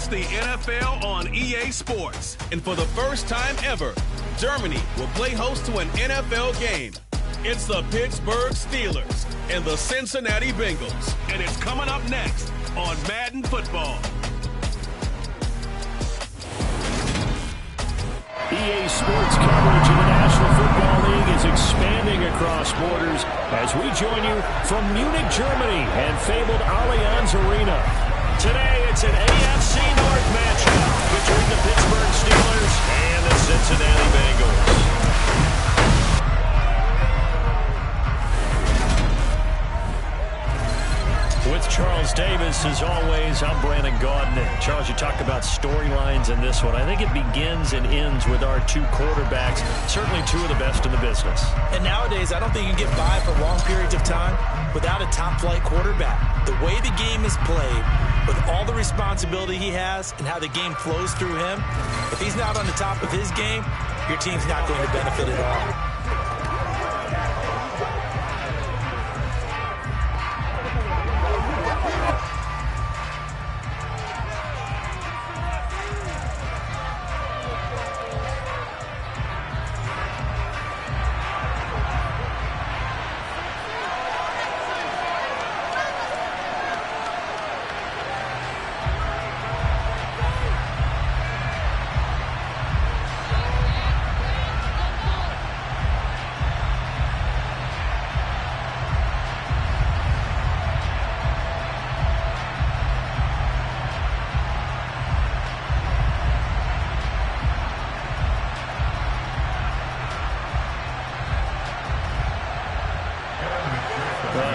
Watch the NFL on EA Sports. And for the first time ever, Germany will play host to an NFL game. It's the Pittsburgh Steelers and the Cincinnati Bengals. And it's coming up next on Madden Football. EA Sports coverage of the National Football League is expanding across borders as we join you from Munich, Germany and fabled Allianz Arena. Today it's an AFC North matchup between the Pittsburgh Steelers and the Cincinnati Bengals. With Charles Davis, as always, I'm Brandon Gaudin. Charles, you talk about storylines in this one. I think it begins and ends with our two quarterbacks, certainly two of the best in the business. And nowadays, I don't think you can get by for long periods of time without a top-flight quarterback. The way the game is played, with all the responsibility he has and how the game flows through him, if he's not on the top of his game, your team's not going to benefit at all.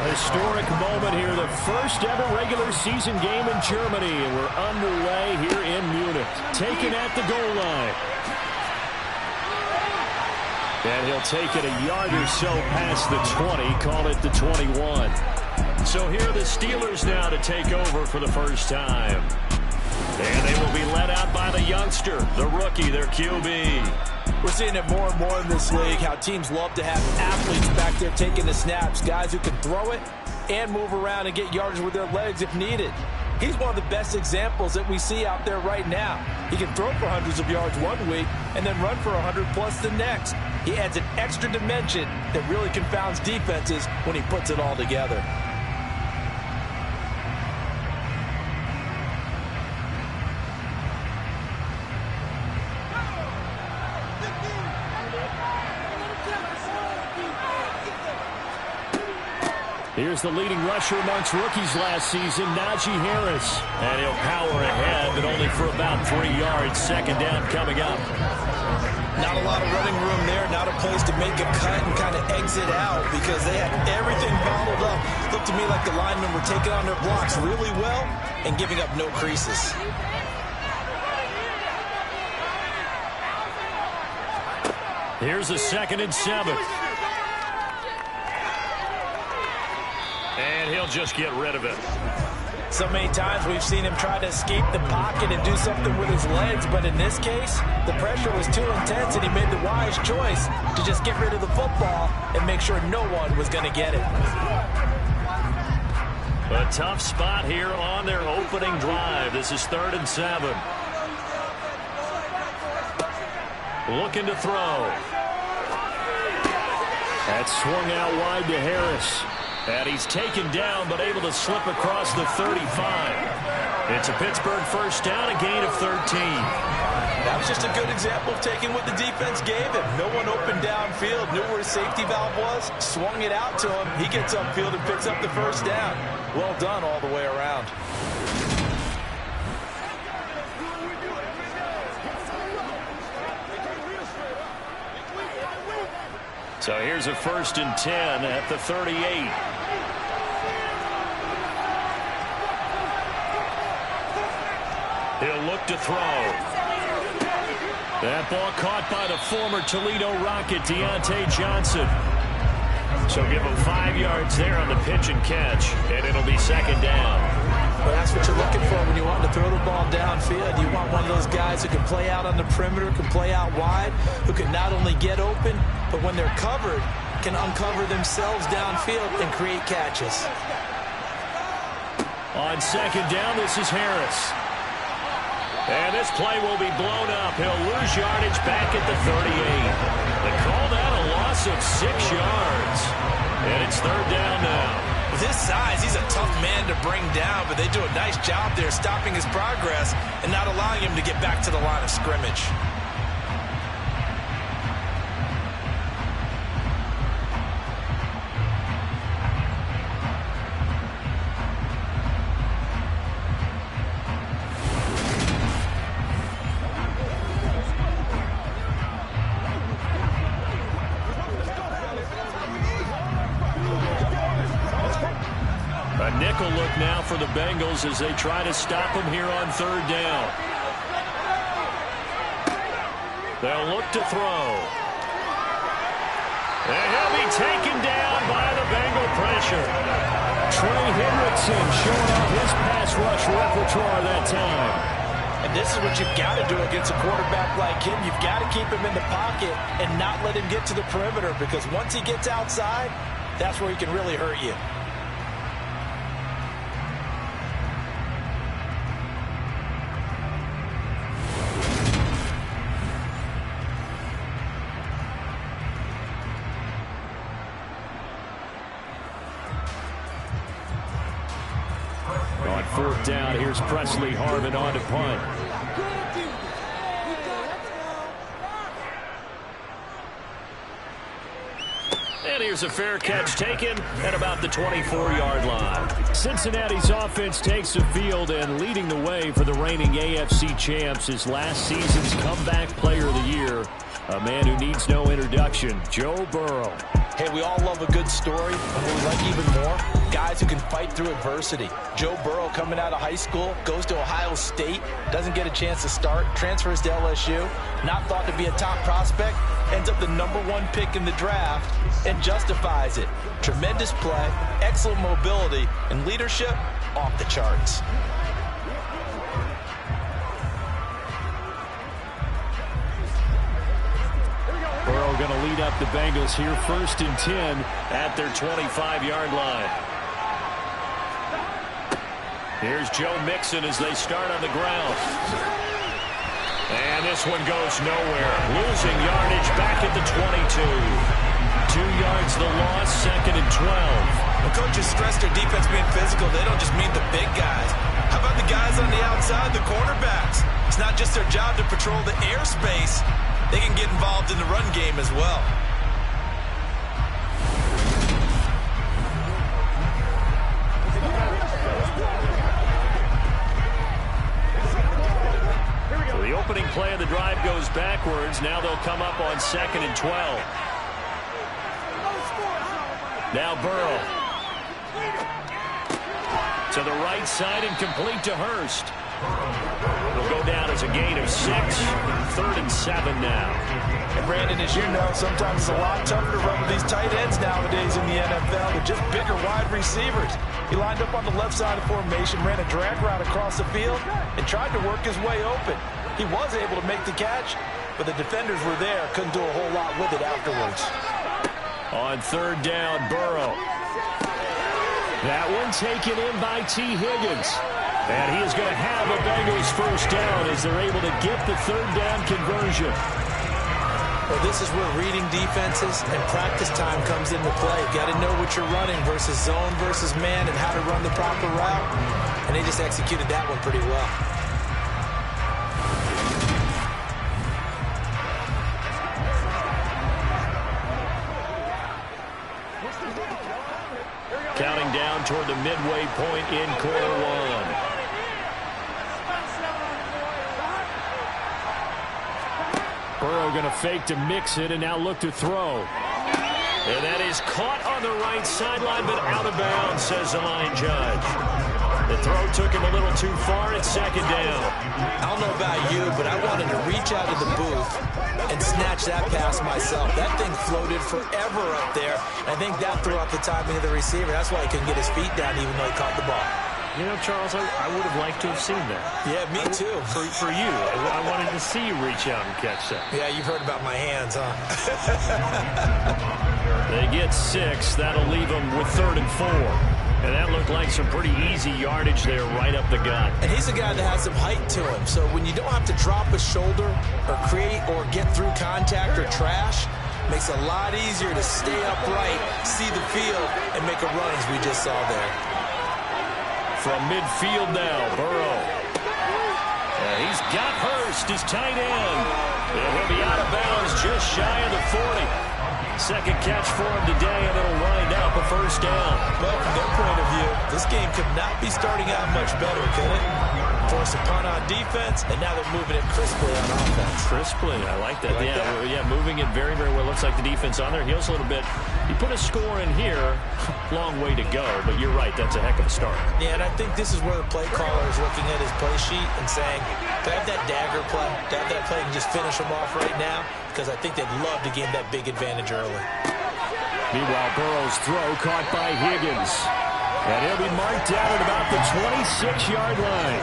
Historic moment here, the first ever regular season game in Germany, and we're underway here in Munich. Taken at the goal line. And he'll take it a yard or so past the 20, call it the 21. So here are the Steelers now to take over for the first time. And they will be led out by the youngster, the rookie, their QB. We're seeing it more and more in this league, how teams love to have athletes back there taking the snaps, guys who can throw it and move around and get yards with their legs if needed. He's one of the best examples that we see out there right now. He can throw for hundreds of yards one week and then run for 100+ the next. He adds an extra dimension that really confounds defenses when he puts it all together. Here's the leading rusher amongst rookies last season, Najee Harris. And he'll power ahead, but only for about 3 yards. Second down coming up. Not a lot of running room there, not a place to make a cut and kind of exit out because they had everything bottled up. Looked to me like the linemen were taking on their blocks really well and giving up no creases. Here's a 2nd and 7. And he'll just get rid of it. So many times we've seen him try to escape the pocket and do something with his legs, but in this case, the pressure was too intense and he made the wise choice to just get rid of the football and make sure no one was going to get it. A tough spot here on their opening drive. This is 3rd and 7. Looking to throw. That's swung out wide to Harris. And he's taken down, but able to slip across the 35. It's a Pittsburgh first down, a gain of 13. That was just a good example of taking what the defense gave him. No one opened downfield, knew where his safety valve was, swung it out to him. He gets upfield and picks up the first down. Well done all the way around. So here's a 1st and 10 at the 38. He'll look to throw. That ball caught by the former Toledo Rocket, Deontay Johnson. So give him 5 yards there on the pitch and catch, and it'll be 2nd down. Well, that's what you're looking for when you want to throw the ball downfield. You want one of those guys who can play out on the perimeter, can play out wide, who can not only get open, but when they're covered, can uncover themselves downfield and create catches. On 2nd down, this is Harris. And this play will be blown up. He'll lose yardage back at the 38. They call that a loss of 6 yards. And it's third down now. With his size, he's a tough man to bring down, but they do a nice job there stopping his progress and not allowing him to get back to the line of scrimmage. A nickel look now for the Bengals as they try to stop him here on third down. They'll look to throw. And he'll be taken down by the Bengal pressure. Trey Hendrickson showing off his pass rush repertoire that time. And this is what you've got to do against a quarterback like him. You've got to keep him in the pocket and not let him get to the perimeter, because once he gets outside, that's where he can really hurt you. On fourth down, here's Presley Harvin on to punt. And here's a fair catch taken at about the 24-yard line. Cincinnati's offense takes the field, and leading the way for the reigning AFC champs is last season's comeback player of the year, a man who needs no introduction, Joe Burrow. Hey, we all love a good story, and what we like even more, guys who can fight through adversity. Joe Burrow coming out of high school, goes to Ohio State, doesn't get a chance to start, transfers to LSU, not thought to be a top prospect, ends up the #1 pick in the draft, and justifies it. Tremendous play, excellent mobility, and leadership off the charts. Burrow going to lead up the Bengals here, 1st and 10 at their 25-yard line. Here's Joe Mixon as they start on the ground. And this one goes nowhere. Losing yardage back at the 22. 2 yards the loss, 2nd and 12. When coaches stress their defense being physical, they don't just mean the big guys. How about the guys on the outside, the cornerbacks? It's not just their job to patrol the airspace. They can get involved in the run game as well. So the opening play of the drive goes backwards. Now they'll come up on 2nd and 12. Now Burrow. To the right side and complete to Hurst. It'll go down as a gain of 6. 3rd and 7 now. And Brandon, as you know, sometimes it's a lot tougher to run with these tight ends nowadays in the NFL. They're just bigger wide receivers. He lined up on the left side of formation, ran a drag route across the field, and tried to work his way open. He was able to make the catch, but the defenders were there, couldn't do a whole lot with it afterwards. On 3rd down, Burrow. That one taken in by T. Higgins. And he is going to have a Bengals 1st down as they're able to get the 3rd down conversion. Well, this is where reading defenses and practice time comes into play. Got to know what you're running versus zone versus man and how to run the proper route. And they just executed that one pretty well. Counting down toward the midway point in quarter 1. Burrow going to fake to mix it and now look to throw. And that is caught on the right sideline, but out of bounds, says the line judge. The throw took him a little too far at 2nd down. I don't know about you, but I wanted to reach out to the booth and snatch that pass myself. That thing floated forever up there. I think that threw off the timing of the receiver. That's why he couldn't get his feet down even though he caught the ball. You know, Charles, I would have liked to have seen that. Yeah, me too. For you. I wanted to see you reach out and catch that. Yeah, you've heard about my hands, huh? They get 6. That'll leave them with 3rd and 4. And that looked like some pretty easy yardage there right up the gut. And he's a guy that has some height to him. So when you don't have to drop a shoulder or create or get through contact or trash, makes it a lot easier to stay upright, see the field, and make a run as we just saw there. From midfield now, Burrow. And he's got Hurst, his tight end. And he'll be out of bounds just shy of the 40. Second catch for him today, and it'll wind up a first down. Well, from their point of view, this game could not be starting out much better, can it? Force a punt on defense, and now they're moving it crisply on offense. Crisply, I like that. Yeah, moving it very, very well. Looks like the defense on their heels a little bit. You put a score in here, long way to go, but you're right, that's a heck of a start. Yeah, and I think this is where the play caller is looking at his play sheet and saying, can I have that dagger play? Can I have that play and just finish them off right now? Because I think they'd love to gain that big advantage early. Meanwhile, Burrow's throw caught by Higgins. And he'll be marked down at about the 26-yard line.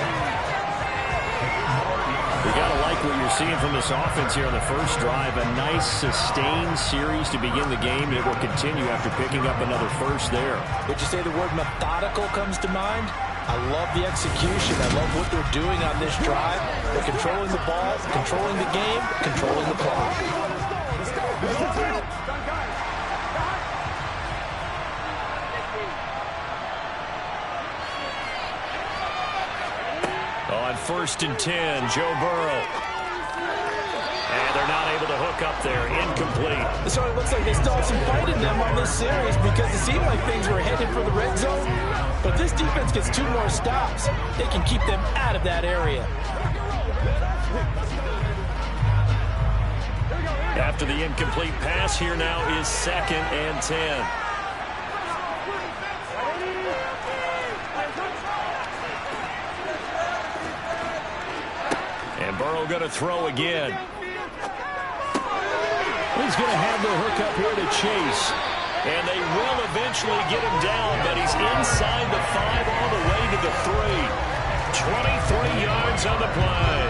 You got to like what you're seeing from this offense here on the first drive. A nice, sustained series to begin the game, and it will continue after picking up another first there. Would you say the word methodical comes to mind? I love the execution. I love what they're doing on this drive. They're controlling the ball, controlling the game, controlling the clock. On 1st and 10, Joe Burrow. And they're not able to hook up there. Incomplete. So it looks like they still have some fight in them on this series because it seemed like things were headed for the red zone. But this defense gets 2 more stops. They can keep them out of that area. After the incomplete pass, here now is 2nd and 10. And Burrow going to throw again. He's going to have the hookup here to Chase. And they will eventually get him down, but he's inside the 5 all the way to the 3. 23 yards on the play.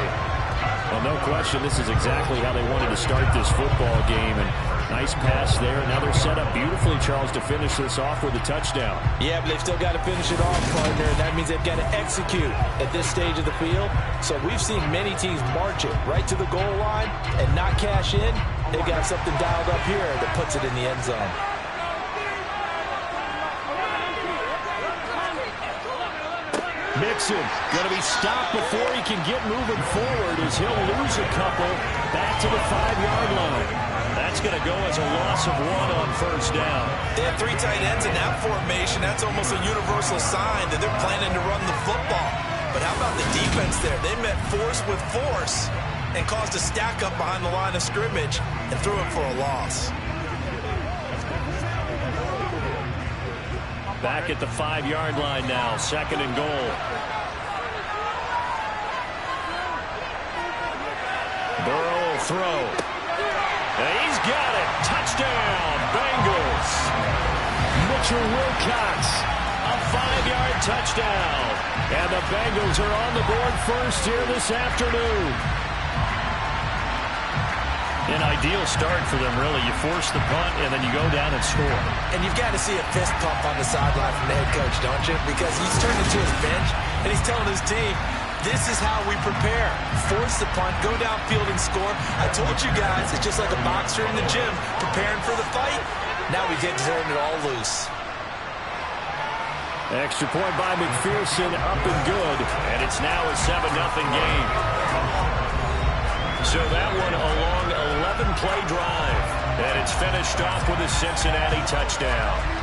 Well, no question, this is exactly how they wanted to start this football game. And nice pass there. Now they're set up beautifully, Charles, to finish this off with a touchdown. Yeah, but they've still got to finish it off, partner. And that means they've got to execute at this stage of the field. So we've seen many teams march it right to the goal line and not cash in. They've got something dialed up here that puts it in the end zone. Mixon going to be stopped before he can get moving forward as he'll lose a couple back to the 5-yard line. That's going to go as a loss of 1 on first down. They have 3 tight ends in that formation. That's almost a universal sign that they're planning to run the football. But how about the defense there? They met force with force and caused a stack up behind the line of scrimmage and threw it for a loss. Back at the 5-yard line now, 2nd and goal. Burrow will throw. And he's got it. Touchdown, Bengals. Mitchell Wilcards, a 5-yard touchdown. And the Bengals are on the board first here this afternoon. An ideal start for them, really. You force the punt, and then you go down and score. And you've got to see a fist pump on the sideline from the head coach, don't you? Because he's turned into his bench, and he's telling his team, this is how we prepare. Force the punt, go downfield and score. I told you guys, it's just like a boxer in the gym preparing for the fight. Now we get to turn it all loose. Extra point by McPherson, up and good. And it's now a 7-0 game. So that one a long 11-play drive. And it's finished off with a Cincinnati touchdown.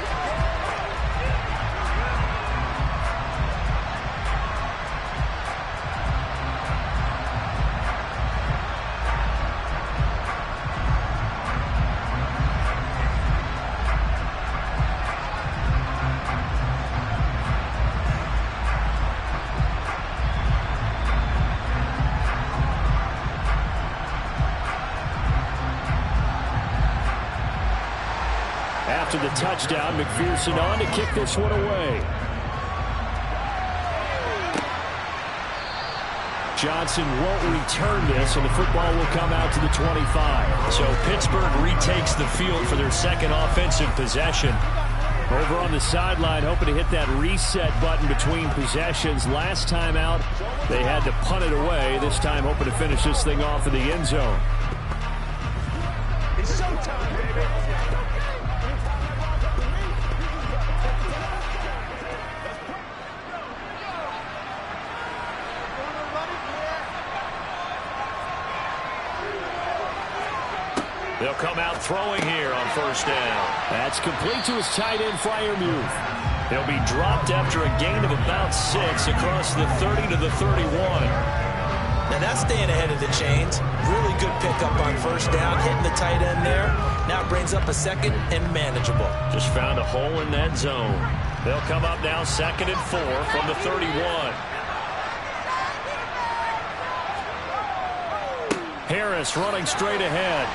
After the touchdown, McPherson on to kick this one away. Johnson won't return this, and the football will come out to the 25. So Pittsburgh retakes the field for their second offensive possession. Over on the sideline, hoping to hit that reset button between possessions. Last time out, they had to punt it away. This time, hoping to finish this thing off in the end zone. It's showtime, baby. They'll come out throwing here on first down. That's complete to his tight end, Freiermuth. He'll be dropped after a gain of about 6 across the 30 to the 31. Now that's staying ahead of the chains. Really good pickup on first down, hitting the tight end there. Now brings up a second and manageable. Just found a hole in that zone. They'll come up now 2nd and 4 from the 31. Harris running straight ahead.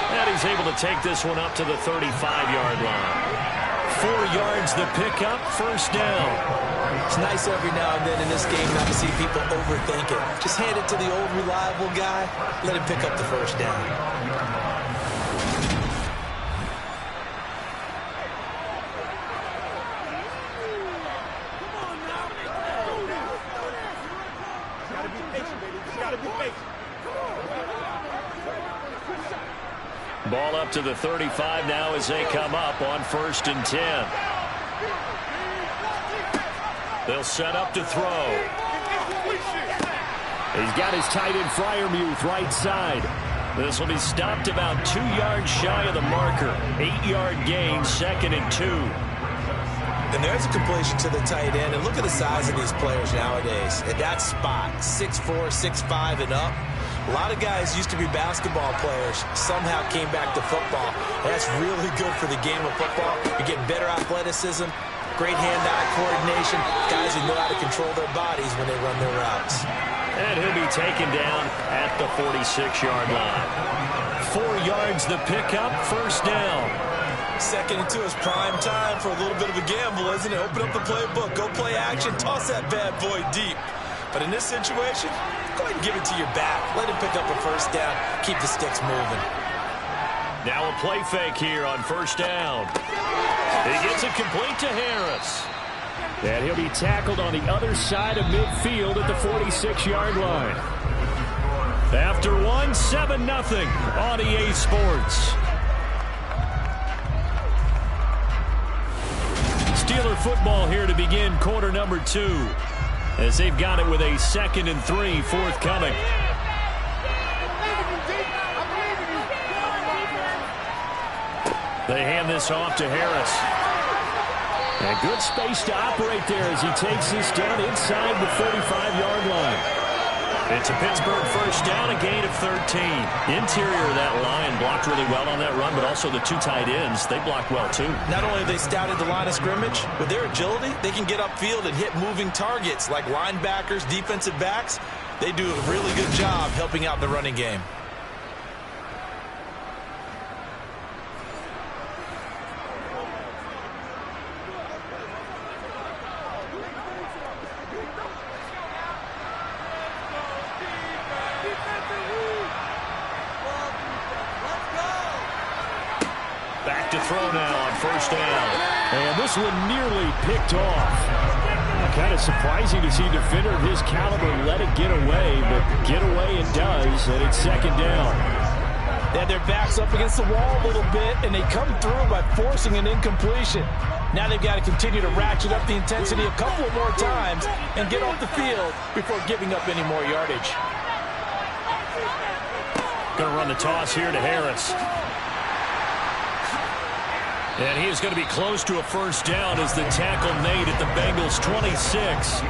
And he's able to take this one up to the 35-yard line. 4 yards the pickup, first down. It's nice every now and then in this game not to see people overthink it. Just hand it to the old reliable guy. Let him pick up the first down. Ball up to the 35 now as they come up on 1st and 10. They'll set up to throw. He's got his tight end Freiermuth right side. This will be stopped about 2 yards shy of the marker. 8-yard gain, 2nd and 2. And there's a completion to the tight end. And look at the size of these players nowadays. At that spot, 6'4", 6'5", and up. A lot of guys used to be basketball players, somehow came back to football. And that's really good for the game of football. You're getting better athleticism, great hand-eye coordination, guys who know how to control their bodies when they run their routes. And he'll be taken down at the 46-yard line. 4 yards the pickup, first down. 2nd and 2 is prime time for a little bit of a gamble, isn't it? Open up the playbook, go play action, toss that bad boy deep. But in this situation, go ahead and give it to your back. Let him pick up a first down. Keep the sticks moving. Now a play fake here on first down. He gets it complete to Harris. And he'll be tackled on the other side of midfield at the 46-yard line. After 1, 7-0 on EA Sports. Steeler football here to begin quarter number 2. As they've got it with a 2nd and 3 forthcoming. They hand this off to Harris. And good space to operate there as he takes this down inside the 35-yard line. It's a Pittsburgh first down, a gain of 13. Interior of that line blocked really well on that run, but also the 2 tight ends, they blocked well too. Not only have they scouted the line of scrimmage, with their agility, they can get upfield and hit moving targets like linebackers, defensive backs. They do a really good job helping out the running game. Throw now on first down. And this one nearly picked off. Kind of surprising to see a defender of his caliber let it get away, but get away it does, and it's 2nd down. They had their backs up against the wall a little bit, and they come through by forcing an incompletion. Now they've got to continue to ratchet up the intensity a couple of more times and get off the field before giving up any more yardage. Going to run the toss here to Harris. And he is going to be close to a first down as the tackle made at the Bengals 26.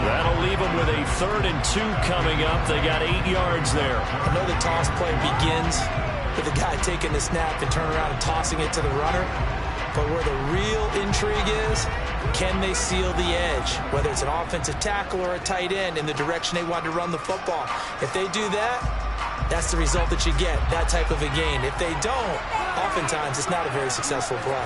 That'll leave them with a 3rd and 2 coming up. They got 8 yards there. I know the toss play begins with the guy taking the snap and turning around and tossing it to the runner. But where the real intrigue is, can they seal the edge? Whether it's an offensive tackle or a tight end in the direction they want to run the football. If they do that, that's the result that you get, that type of a gain. If they don't, oftentimes it's not a very successful play.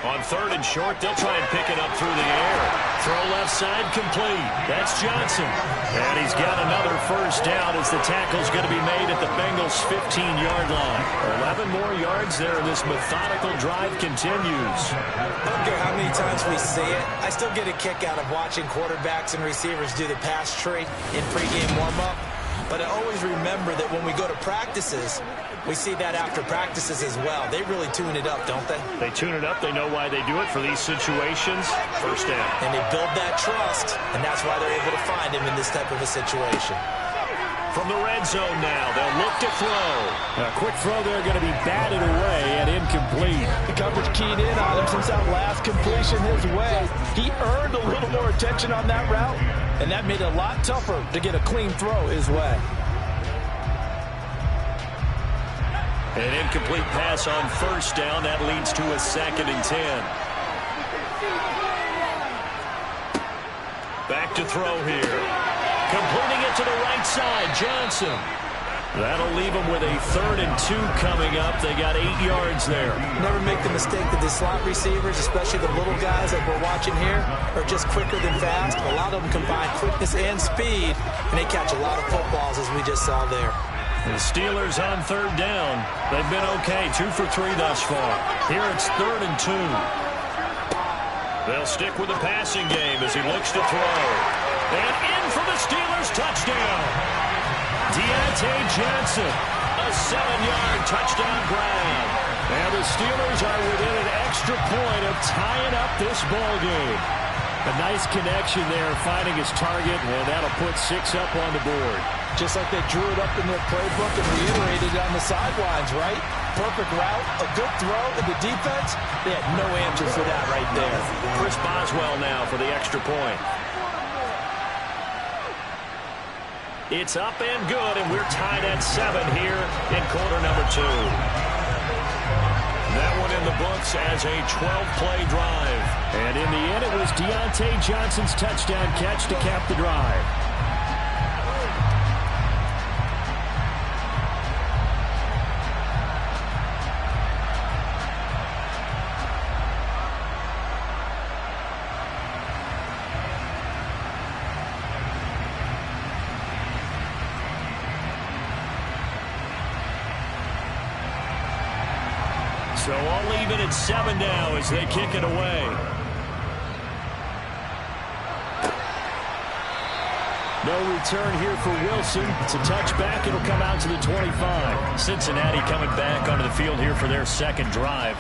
On 3rd and short, they'll try and pick it up through the air. Throw left side, complete. That's Johnson. And he's got another first down as the tackle's going to be made at the Bengals' 15-yard line. 11 more yards there, and this methodical drive continues. I don't care how many times we see it. I still get a kick out of watching quarterbacks and receivers do the pass tree in pregame warm-up. But I always remember that when we go to practices, we see that after practices as well. They really tune it up, don't they? They tune it up. They know why they do it for these situations. First down. And they build that trust, and that's why they're able to find him in this type of a situation. From the red zone now, they'll look to throw. A quick throw there going to be batted away and incomplete. The coverage keyed in on him since that last completion his way. He earned a little more attention on that route, and that made it a lot tougher to get a clean throw his way. An incomplete pass on first down. That leads to a 2nd and 10. Back to throw here. Completing it to the right side, Johnson. That'll leave them with a 3rd and 2 coming up. They got 8 yards there. Never make the mistake that the slot receivers, especially the little guys that we're watching here, are just quicker than fast. A lot of them combine quickness and speed, and they catch a lot of footballs, as we just saw there. The Steelers on 3rd down. They've been okay, 2 for 3 thus far. Here it's 3rd and 2. They'll stick with the passing game as he looks to throw. And in for the Steelers touchdown. Deontay Johnson, a 7-yard touchdown grab. And the Steelers are within an extra point of tying up this ball game. A nice connection there, finding his target, and that'll put 6 up on the board. Just like they drew it up in their playbook and reiterated it on the sidelines, right? Perfect route, a good throw, and the defense, they had no answer for that right there. Chris Boswell now for the extra point. It's up and good, and we're tied at 7 here in quarter number 2. That one in the books as a 12-play drive. And in the end, it was Deontay Johnson's touchdown catch to cap the drive. So all even at 7 now as they kick it away. No return here for Wilson. It's a touchback. It'll come out to the 25. Cincinnati coming back onto the field here for their 2nd drive.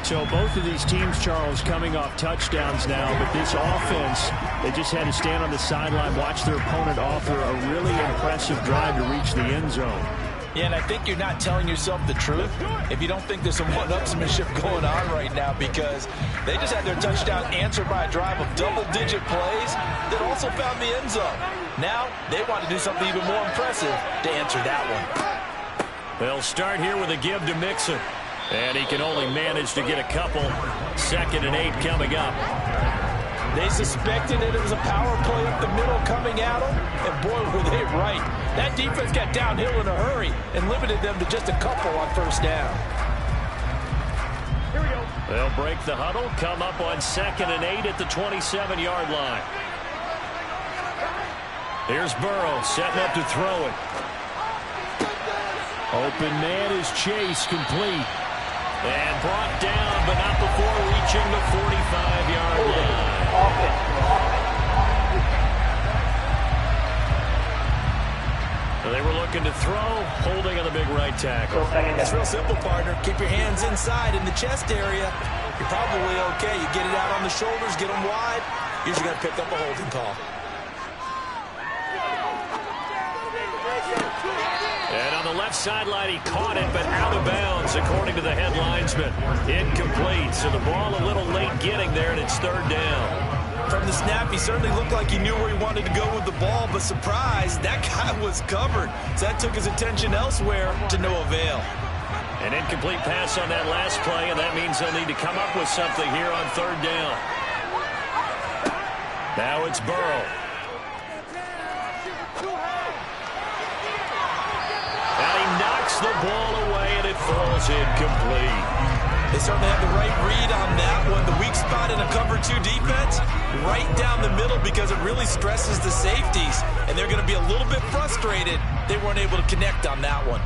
So both of these teams, Charles, coming off touchdowns now, but this offense, they just had to stand on the sideline, watch their opponent offer a really impressive drive to reach the end zone. Yeah, and I think you're not telling yourself the truth if you don't think there's some one-upsmanship going on right now, because they just had their touchdown answered by a drive of double-digit plays that also found the end zone. Now they want to do something even more impressive to answer that one. They'll start here with a give to Mixon, and he can only manage to get a couple. 2nd and 8 coming up. They suspected that it was a power play up the middle coming at them, and boy, were they right. That defense got downhill in a hurry and limited them to just a couple on first down. Here we go. They'll break the huddle, come up on 2nd and 8 at the 27-yard line. Here's Burrow setting up to throw it. Open man is Chase, complete. And brought down, but not before reaching the 45-yard line. They were looking to throw, holding on the big right tackle. It's real simple, partner. Keep your hands inside in the chest area. You're probably okay. You get it out on the shoulders, get them wide. Usually got to pick up a holding call. And on the left sideline, he caught it, but out of bounds, according to the head linesman. Incomplete, so the ball a little late getting there, and it's 3rd down. From the snap, he certainly looked like he knew where he wanted to go with the ball, but surprise, that guy was covered. So that took his attention elsewhere to no avail. An incomplete pass on that last play, and that means they'll need to come up with something here on 3rd down. Now it's Burrow. And he knocks the ball away, and it falls incomplete. They certainly have the right read on that one. The weak spot in a cover 2 defense, right down the middle because it really stresses the safeties. And they're going to be a little bit frustrated they weren't able to connect on that one.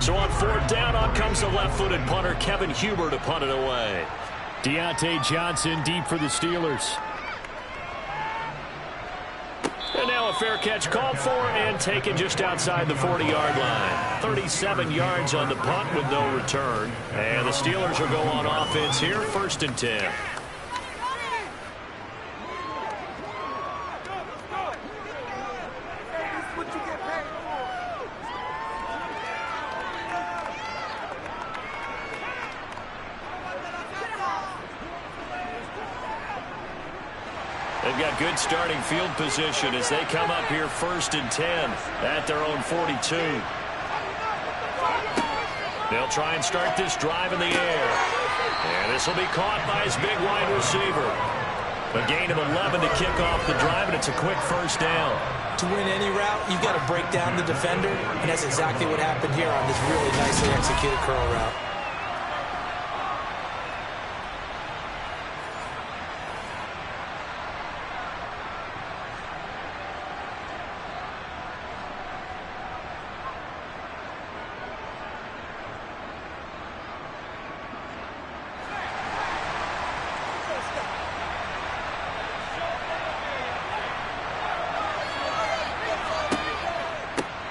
So on 4th down, on comes the left-footed punter, Kevin Huber, to punt it away. Deontay Johnson deep for the Steelers. And now a fair catch called for and taken just outside the 40-yard line. 37 yards on the punt with no return. And the Steelers will go on offense here, 1st and 10. They've got good starting field position as they come up here 1st and 10 at their own 42. They'll try and start this drive in the air. And this will be caught by his big wide receiver. A gain of 11 to kick off the drive, and it's a quick 1st down. To win any route, you've got to break down the defender, and that's exactly what happened here on this really nicely executed curl route.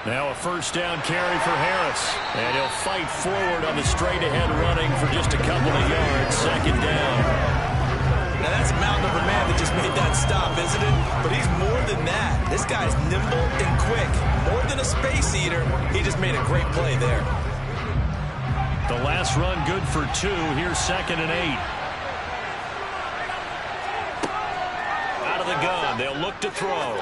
Now a 1st down carry for Harris. And he'll fight forward on the straight-ahead running for just a couple of yards. 2nd down. Now that's a mountain of a man that just made that stop, isn't it? But he's more than that. This guy's nimble and quick. More than a space eater, he just made a great play there. The last run good for 2. Here's 2nd and 8. Out of the gun. They'll look to throw.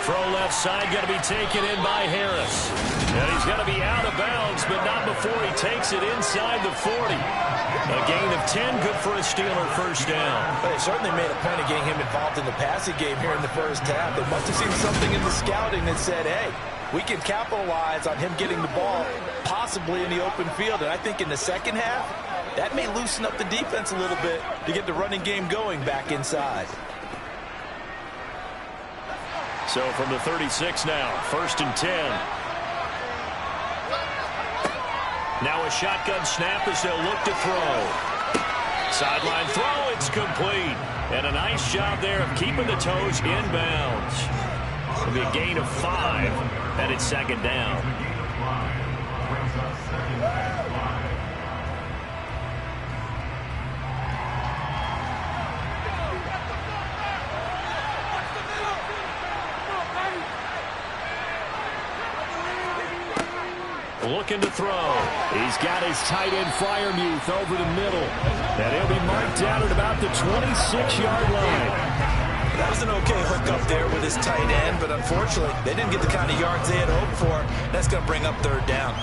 Throw left side, going to be taken in by Harris. And he's going to be out of bounds, but not before he takes it inside the 40. A gain of 10, good for a Steeler 1st down. But they certainly made a point of getting him involved in the passing game here in the 1st half. They must have seen something in the scouting that said, hey, we can capitalize on him getting the ball possibly in the open field. And I think in the 2nd half, that may loosen up the defense a little bit to get the running game going back inside. So from the 36 now, 1st and 10. Now a shotgun snap as they'll look to throw. Sideline throw, it's complete. And a nice job there of keeping the toes inbounds. It'll be a gain of 5, and it's 2nd down. Looking to throw. He's got his tight end Freiermuth over the middle. And he'll be marked down at about the 26-yard line. That was an okay hook up there with his tight end, but unfortunately, they didn't get the kind of yards they had hoped for. That's going to bring up 3rd down.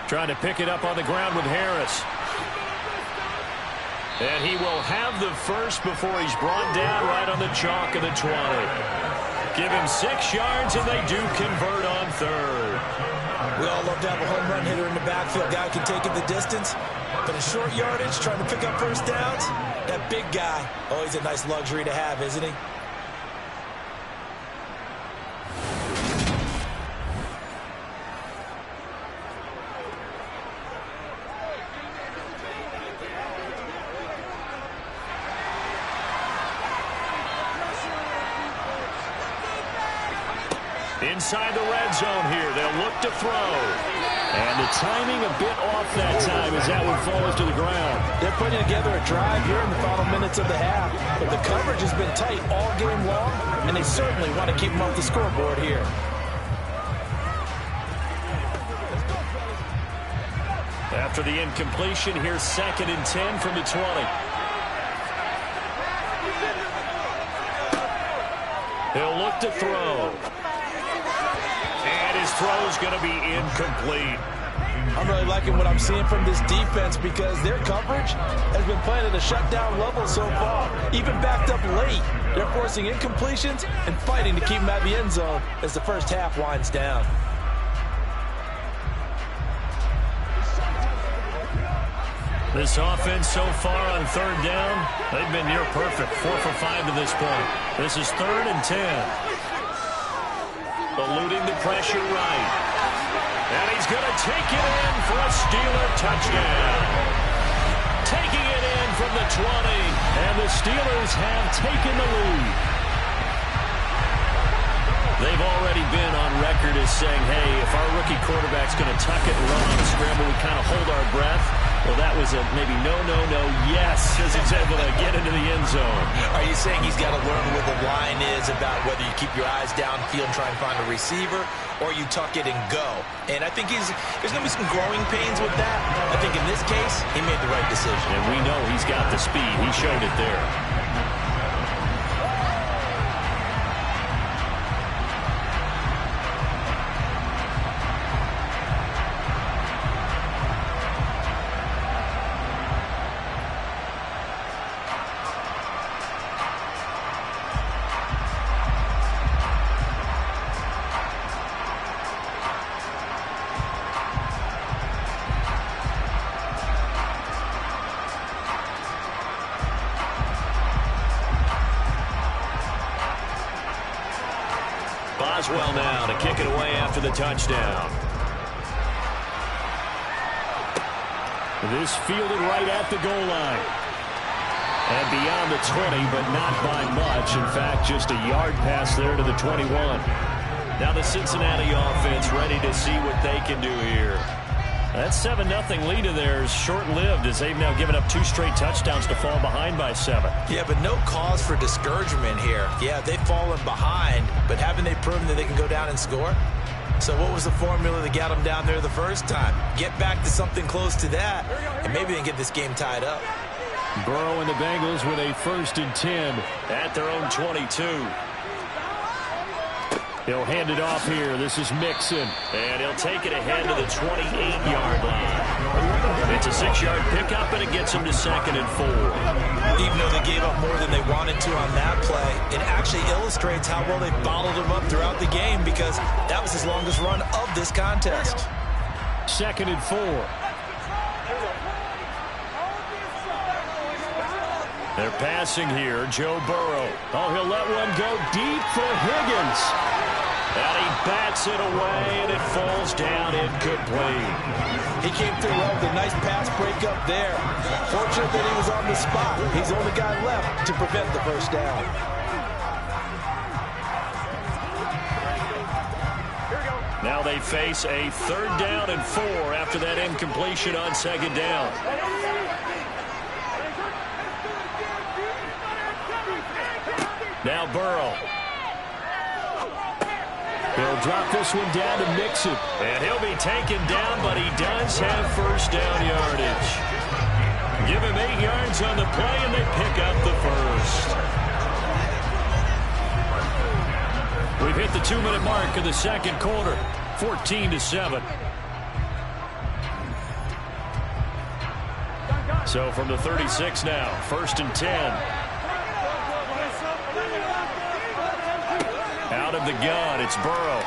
Trying to pick it up on the ground with Harris. And he will have the 1st before he's brought down right on the chalk of the 20. Give him 6 yards, and they do convert on 3rd. We all love to have a home run hitter in the backfield. Guy who can take it the distance. But in short yardage, trying to pick up 1st downs, that big guy, oh, he's a nice luxury to have, isn't he? Inside the red zone here, they'll look to throw. And the timing a bit off that time as that one falls to the ground. They're putting together a drive here in the final minutes of the half, but the coverage has been tight all game long, and they certainly want to keep them off the scoreboard here. After the incompletion, here's 2nd and 10 from the 20. He'll look to throw. And his throw is going to be incomplete. I'm really liking what I'm seeing from this defense because their coverage has been playing at a shutdown level so far. Even backed up late, they're forcing incompletions and fighting to keep them out of the end zone as the first half winds down. This offense so far on third down, they've been near perfect. 4 for 5 to this point. This is 3rd and 10. Eluding the pressure right. And he's going to take it in for a Steeler touchdown. Taking it in from the 20. And the Steelers have taken the lead. They've already been on record as saying, hey, if our rookie quarterback's going to tuck it and run on the scramble, we kind of hold our breath. Well, that was a maybe no, yes, as he's able to get into the end zone. Are you saying he's got to learn where the line is about whether you keep your eyes downfield and try and find a receiver, or you tuck it and go? And I think there's going to be some growing pains with that. I think in this case, he made the right decision. And we know he's got the speed. He showed it there. Boswell now to kick it away after the touchdown. This fielded right at the goal line. And beyond the 20, but not by much. In fact, just a yard pass there to the 21. Now the Cincinnati offense ready to see what they can do here. That 7-0 lead of theirs short-lived as they've now given up 2 straight touchdowns to fall behind by 7. Yeah, but no cause for discouragement here. Yeah, they've fallen behind, but haven't they proven that they can go down and score? So what was the formula that got them down there the first time? Get back to something close to that, and maybe they can get this game tied up. Burrow and the Bengals with a 1st and 10 at their own 22. He'll hand it off here. This is Mixon. And he'll take it ahead to the 28-yard line. It's a 6-yard pickup, and it gets him to 2nd and 4. Even though they gave up more than they wanted to on that play, it actually illustrates how well they followed him up throughout the game because that was his longest run of this contest. 2nd and 4. They're passing here. Joe Burrow. Oh, he'll let one go deep for Higgins. And he bats it away, and it falls down incomplete. He came through well with a nice pass breakup there. Fortunate that he was on the spot. He's the only guy left to prevent the first down. Now they face a 3rd down and 4 after that incompletion on 2nd down. Now Burrow. He'll drop this one down to Mixon. And he'll be taken down, but he does have 1st down yardage. Give him 8 yards on the play, and they pick up the 1st. We've hit the 2-minute mark of the 2nd quarter. 14-7. So from the 36 now, 1st and 10. Out of the gun, it's Burrow.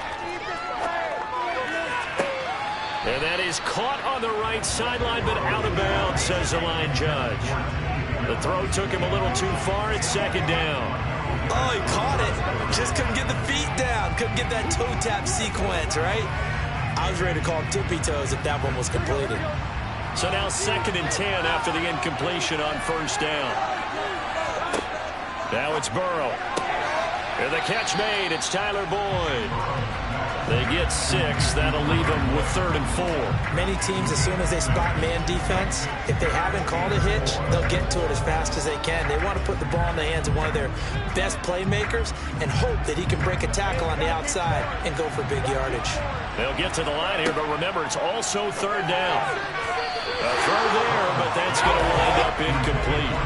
And that is caught on the right sideline, but out of bounds, says the line judge. The throw took him a little too far. It's 2nd down. Oh, he caught it. Just couldn't get the feet down. Couldn't get that toe tap sequence, right? I was ready to call tippy toes if that one was completed. So now 2nd and 10 after the incompletion on 1st down. Now it's Burrow. And the catch made. It's Tyler Boyd. They get 6. That'll leave them with 3rd and 4. Many teams, as soon as they spot man defense, if they haven't called a hitch, they'll get to it as fast as they can. They want to put the ball in the hands of one of their best playmakers and hope that he can break a tackle on the outside and go for big yardage. They'll get to the line here, but remember, it's also 3rd down. A throw there, but that's going to wind up incomplete.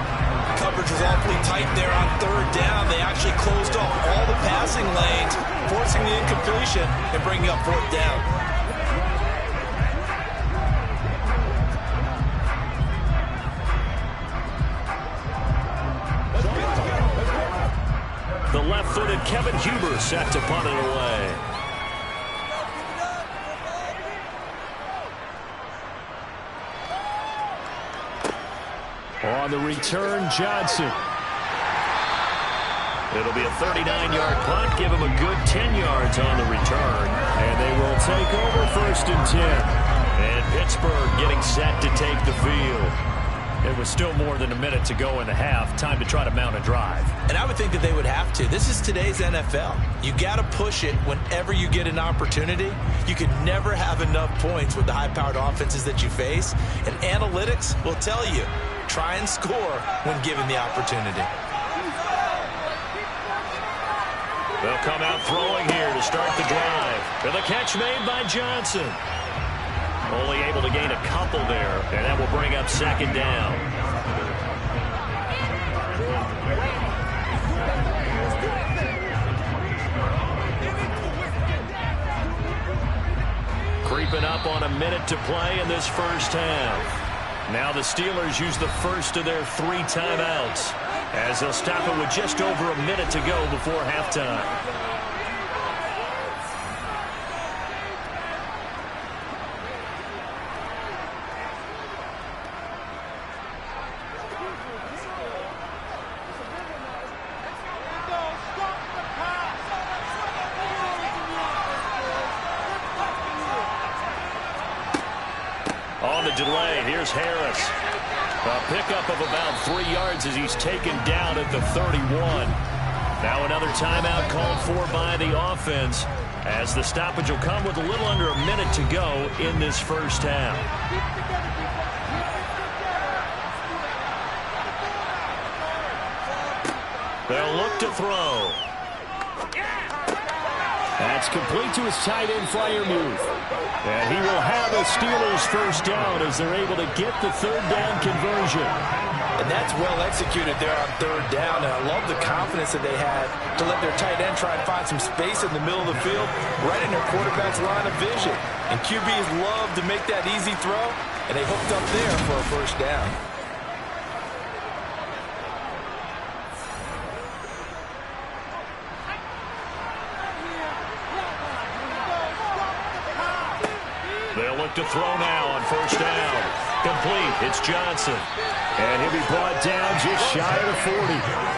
Coverage was awfully tight there on 3rd down. They actually closed off all the passing lanes, forcing the incompletion and bringing up 4th down. The left-footed Kevin Huber set to punt it away. On the return, Johnson. It'll be a 39-yard punt. Give him a good 10 yards on the return. And they will take over 1st and 10. And Pittsburgh getting set to take the field. It was still more than a minute to go in the half. Time to try to mount a drive. And I would think that they would have to. This is today's NFL. You got to push it whenever you get an opportunity. You can never have enough points with the high-powered offenses that you face. And analytics will tell you, try and score when given the opportunity. They'll come out throwing here to start the drive. And the catch made by Johnson. Only able to gain a couple there, and that will bring up 2nd down. Creeping up on a minute to play in this first half. Now the Steelers use the first of their 3 timeouts, as they'll stop it with just over a minute to go before halftime. On the delay, here's Harris. A pickup of about 3 yards as he's taken down at the 31. Now another timeout called for by the offense, as the stoppage will come with a little under a minute to go in this first half. They'll look to throw. That's complete to his tight end flyer move. And he will have a Steelers first down as they're able to get the 3rd down conversion. And that's well executed there on 3rd down. And I love the confidence that they had to let their tight end try and find some space in the middle of the field, right in their quarterback's line of vision. And QBs love to make that easy throw, and they hooked up there for a first down. They'll look to throw now on 1st down. Complete. It's Johnson. And he'll be brought down just shy of the 40.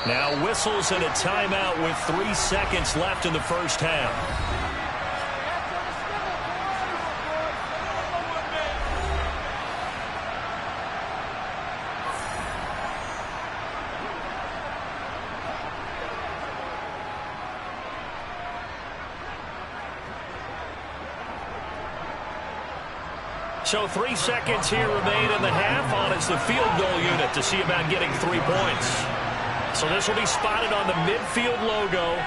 Now whistles and a timeout with 3 seconds left in the first half. So 3 seconds here remain in the half. On is the field goal unit to see about getting 3 points. So this will be spotted on the midfield logo.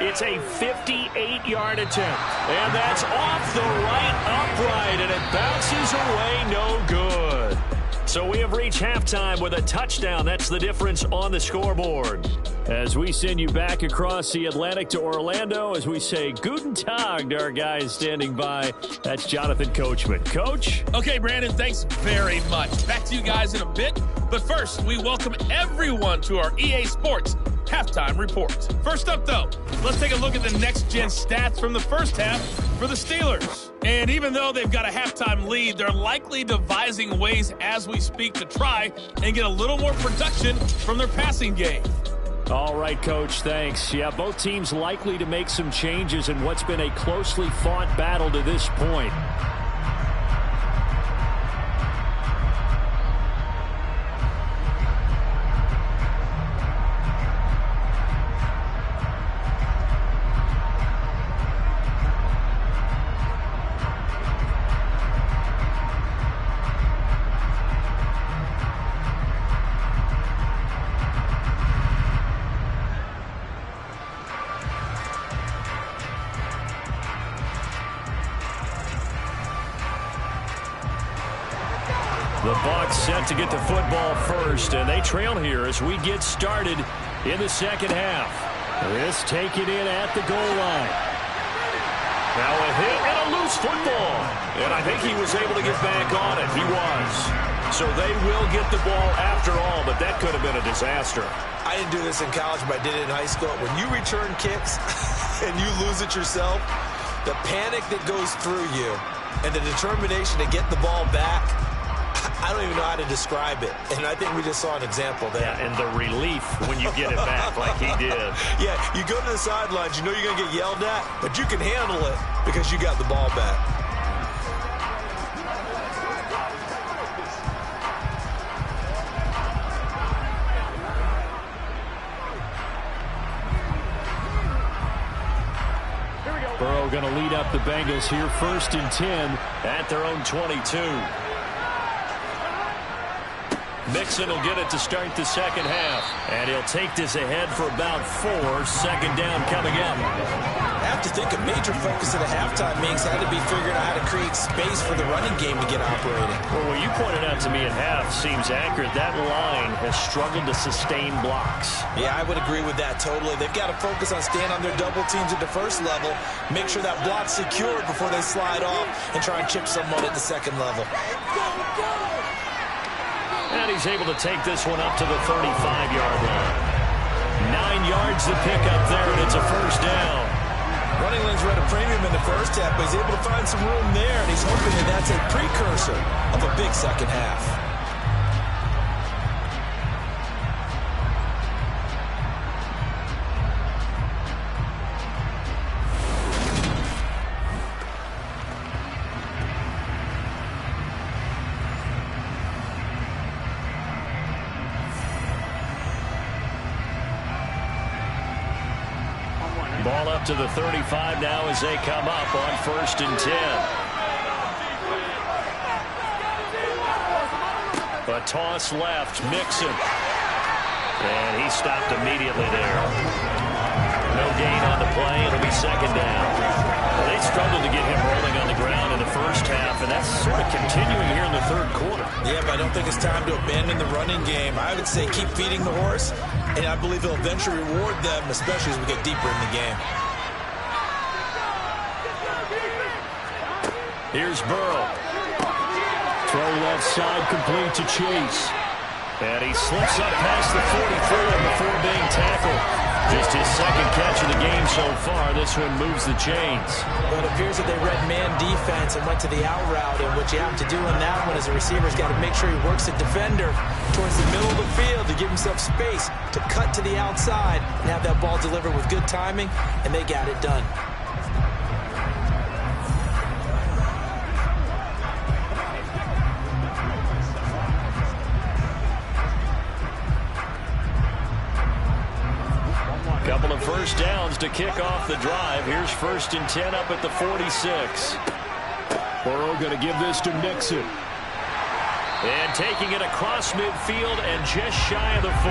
It's a 58-yard attempt. And that's off the right upright, and it bounces away no good. So we have reached halftime with a touchdown. That's the difference on the scoreboard. As we send you back across the Atlantic to Orlando, as we say Guten Tag to our guys standing by. That's Jonathan Coachman. Coach? Okay, Brandon, thanks very much. Back to you guys in a bit. But first, we welcome everyone to our EA Sports Halftime Report. First up, though, let's take a look at the next-gen stats from the first half for the Steelers. And even though they've got a halftime lead, they're likely devising ways as we speak to try and get a little more production from their passing game. All right, Coach, thanks. Yeah, both teams likely to make some changes in what's been a closely fought battle to this point. The Bucs set to get the football first, and they trail here as we get started in the second half. This taken in at the goal line. Now a hit and a loose football. And I think he was able to get back on it. He was. So they will get the ball after all, but that could have been a disaster. I didn't do this in college, but I did it in high school. When you return kicks and you lose it yourself, the panic that goes through you and the determination to get the ball back, I don't even know how to describe it. And I think we just saw an example there. Yeah, and the relief when you get it back like he did. Yeah, you go to the sidelines, you know you're going to get yelled at, but you can handle it because you got the ball back. Burrow going to lead up the Bengals here, 1st and 10 at their own 22. Mixon will get it to start the second half. And he'll take this ahead for about 4. Second down coming up. I have to think a major focus at a halftime means had to be figuring out how to create space for the running game to get operating. Well, what you pointed out to me at half seems accurate. That line has struggled to sustain blocks. Yeah, I would agree with that totally. They've got to focus on staying on their double teams at the first level, make sure that block's secured before they slide off and try and chip someone at the second level. And he's able to take this one up to the 35-yard line. 9 yards to pick up there, and it's a first down. Running lanes were at a premium in the first half, but he's able to find some room there, and he's hoping that that's a precursor of a big second half. Ball up to the 35 now as they come up on 1st and 10. A toss left, Mixon. And he stopped immediately there. No gain on the play. It'll be second down. They struggled to get him rolling on the ground in the first half, and that's sort of continuing here in the third quarter. Yeah, but I don't think it's time to abandon the running game. I would say keep feeding the horse, and I believe he'll eventually reward them, especially as we get deeper in the game. Here's Burrow. Throw left side complete to Chase. And he slips up past the 44 before being tackled. Just his second catch of the game so far. This one moves the chains. Well, it appears that they read man defense and went to the out route. And what you have to do in that one as a receiver's got to make sure he works the defender towards the middle of the field to give himself space to cut to the outside and have that ball delivered with good timing, and they got it done. Couple of first downs to kick off the drive. Here's 1st and 10 up at the 46. Burrow going to give this to Mixon. And taking it across midfield and just shy of the 40.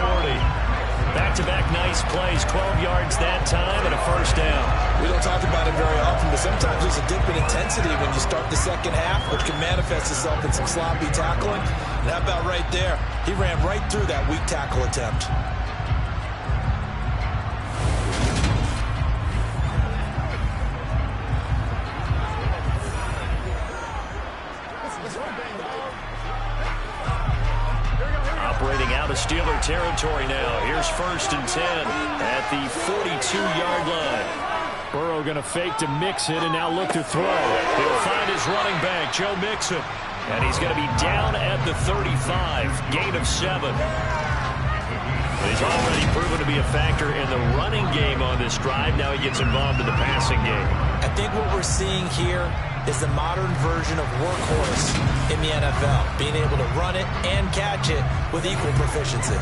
Back-to-back nice plays, 12 yards that time and a first down. We don't talk about it very often, but sometimes there's a dip in intensity when you start the second half, which can manifest itself in some sloppy tackling. And how about right there? He ran right through that weak tackle attempt. Operating out of Steeler territory now. Here's 1st and 10 at the 42-yard line. Burrow going to fake to Mixon and now look to throw. He'll find his running back, Joe Mixon. And he's going to be down at the 35. Gain of 7. He's already proven to be a factor in the running game on this drive. Now he gets involved in the passing game. I think what we're seeing here is the modern version of workhorse in the NFL, being able to run it and catch it with equal proficiency.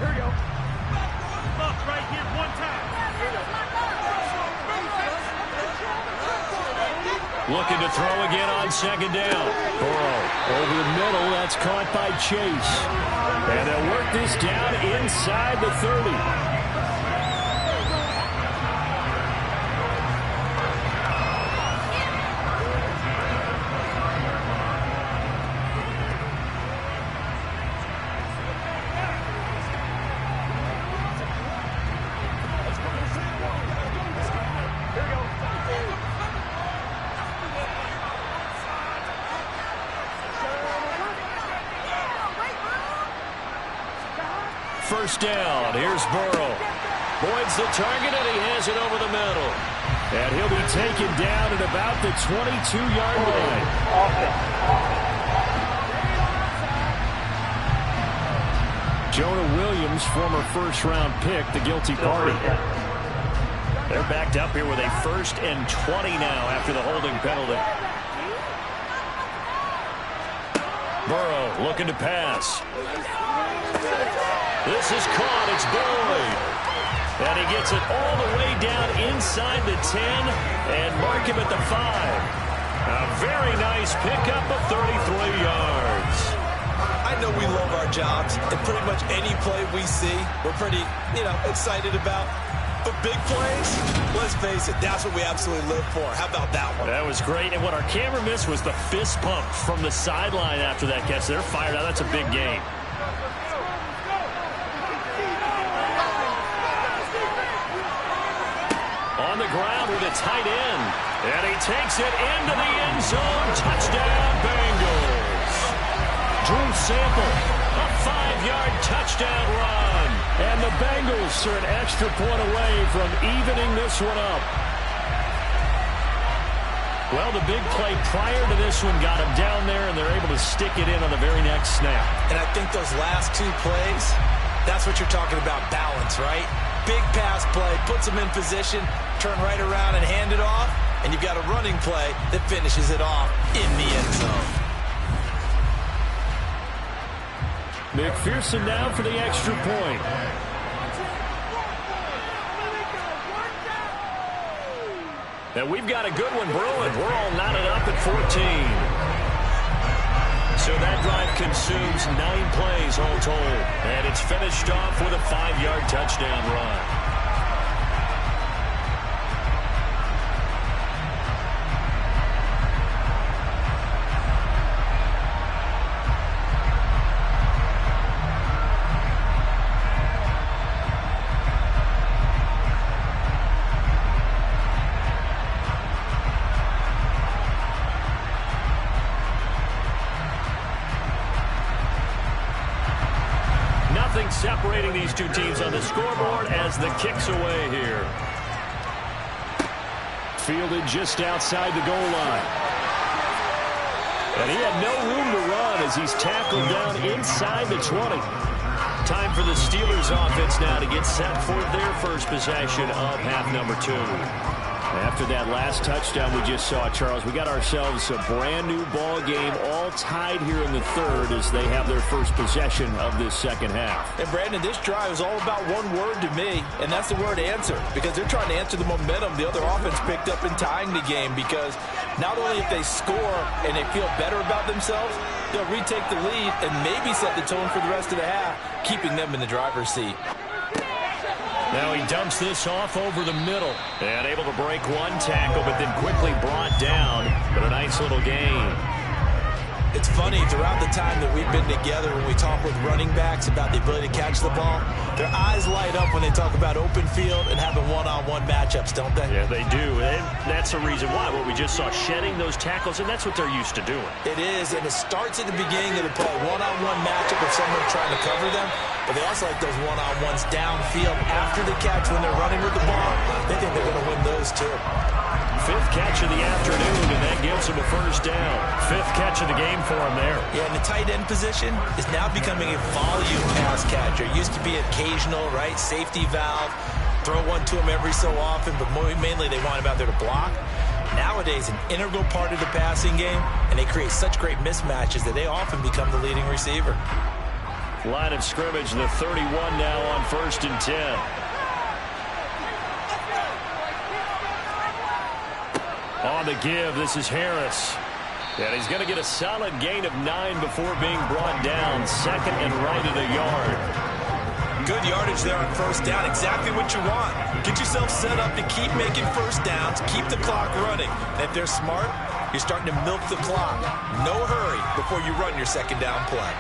Here we go. Look, right here, one time. Looking to throw again on second down. Burrow over the middle. That's caught by Chase. And they'll work this down inside the 30. first down. Here's Burrow. Boyd's the target, and he has it over the middle. And he'll be taken down at about the 22-yard line. Jonah Williams, former first-round pick, the guilty party. They're backed up here with a 1st and 20 now after the holding penalty. Burrow looking to pass. This is caught. It's Boyd. And he gets it all the way down inside the 10 and mark him at the 5. A very nice pickup of 33 yards. I know we love our jobs, and pretty much any play we see, we're pretty, excited about. But big plays, let's face it, that's what we absolutely live for. How about that one? That was great, and what our camera missed was the fist pump from the sideline after that catch. They're fired out. That's a big game. On the ground with a tight end, and he takes it into the end zone. Touchdown, Bengals. Drew Sample, a 5-yard touchdown run. And the Bengals are an extra point away from evening this one up. Well, the big play prior to this one got him down there, and they're able to stick it in on the very next snap. And I think those last 2 plays, that's what you're talking about, balance, right? Big pass play, puts them in position, turn right around and hand it off, and you've got a running play that finishes it off in the end zone. McPherson now for the extra point. And we've got a good one brewing. We're all knotted up at 14. So that drive consumes 9 plays all told. And it's finished off with a 5-yard touchdown run. Separating these two teams on the scoreboard as the kick's away here. Fielded just outside the goal line. And he had no room to run as he's tackled down inside the 20. Time for the Steelers offense now to get set for their first possession of half number 2. After that last touchdown we just saw, Charles, we got ourselves a brand new ball game, all tied here in the 3rd as they have their first possession of this second half. And Brandon, this drive is all about one word to me, and that's the word answer, because they're trying to answer the momentum the other offense picked up in tying the game, because not only if they score and they feel better about themselves, they'll retake the lead and maybe set the tone for the rest of the half, keeping them in the driver's seat. Now he dumps this off over the middle and able to break one tackle, but then quickly brought down. But a nice little gain. It's funny, throughout the time that we've been together, when we talk with running backs about the ability to catch the ball, their eyes light up when they talk about open field and having one-on-one matchups, don't they? Yeah, they do. And that's the reason why. What we just saw, shedding those tackles, and that's what they're used to doing. It is, and it starts at the beginning of the play. One-on-one matchup of someone trying to cover them, but they also like those one-on-ones downfield after the catch when they're running with the ball. They think they're going to win those too. 5th catch of the afternoon, and that gives him a first down. 5th catch of the game for him there. Yeah, and the tight end position is now becoming a volume pass catcher. It used to be occasional, right? Safety valve. Throw one to him every so often, but mainly they want him out there to block. Nowadays, an integral part of the passing game, and they create such great mismatches that they often become the leading receiver. Line of scrimmage, the 31 now on 1st and 10. On the give, this is Harris. And he's going to get a solid gain of 9 before being brought down. 2nd and right at a yard. Good yardage there on 1st down. Exactly what you want. Get yourself set up to keep making 1st downs, keep the clock running. And if they're smart, you're starting to milk the clock. No hurry before you run your 2nd down play.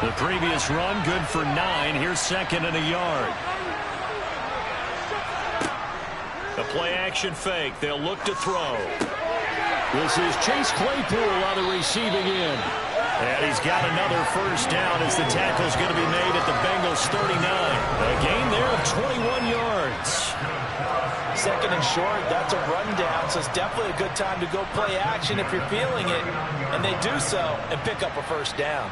The previous run, good for 9. Here's 2nd and a yard. The play-action fake. They'll look to throw. This is Chase Claypool on the receiving end. And he's got another first down as the tackle's going to be made at the Bengals 39. A gain there of 21 yards. Second and short, that's a rundown, so it's definitely a good time to go play action if you're feeling it. And they do so and pick up a first down.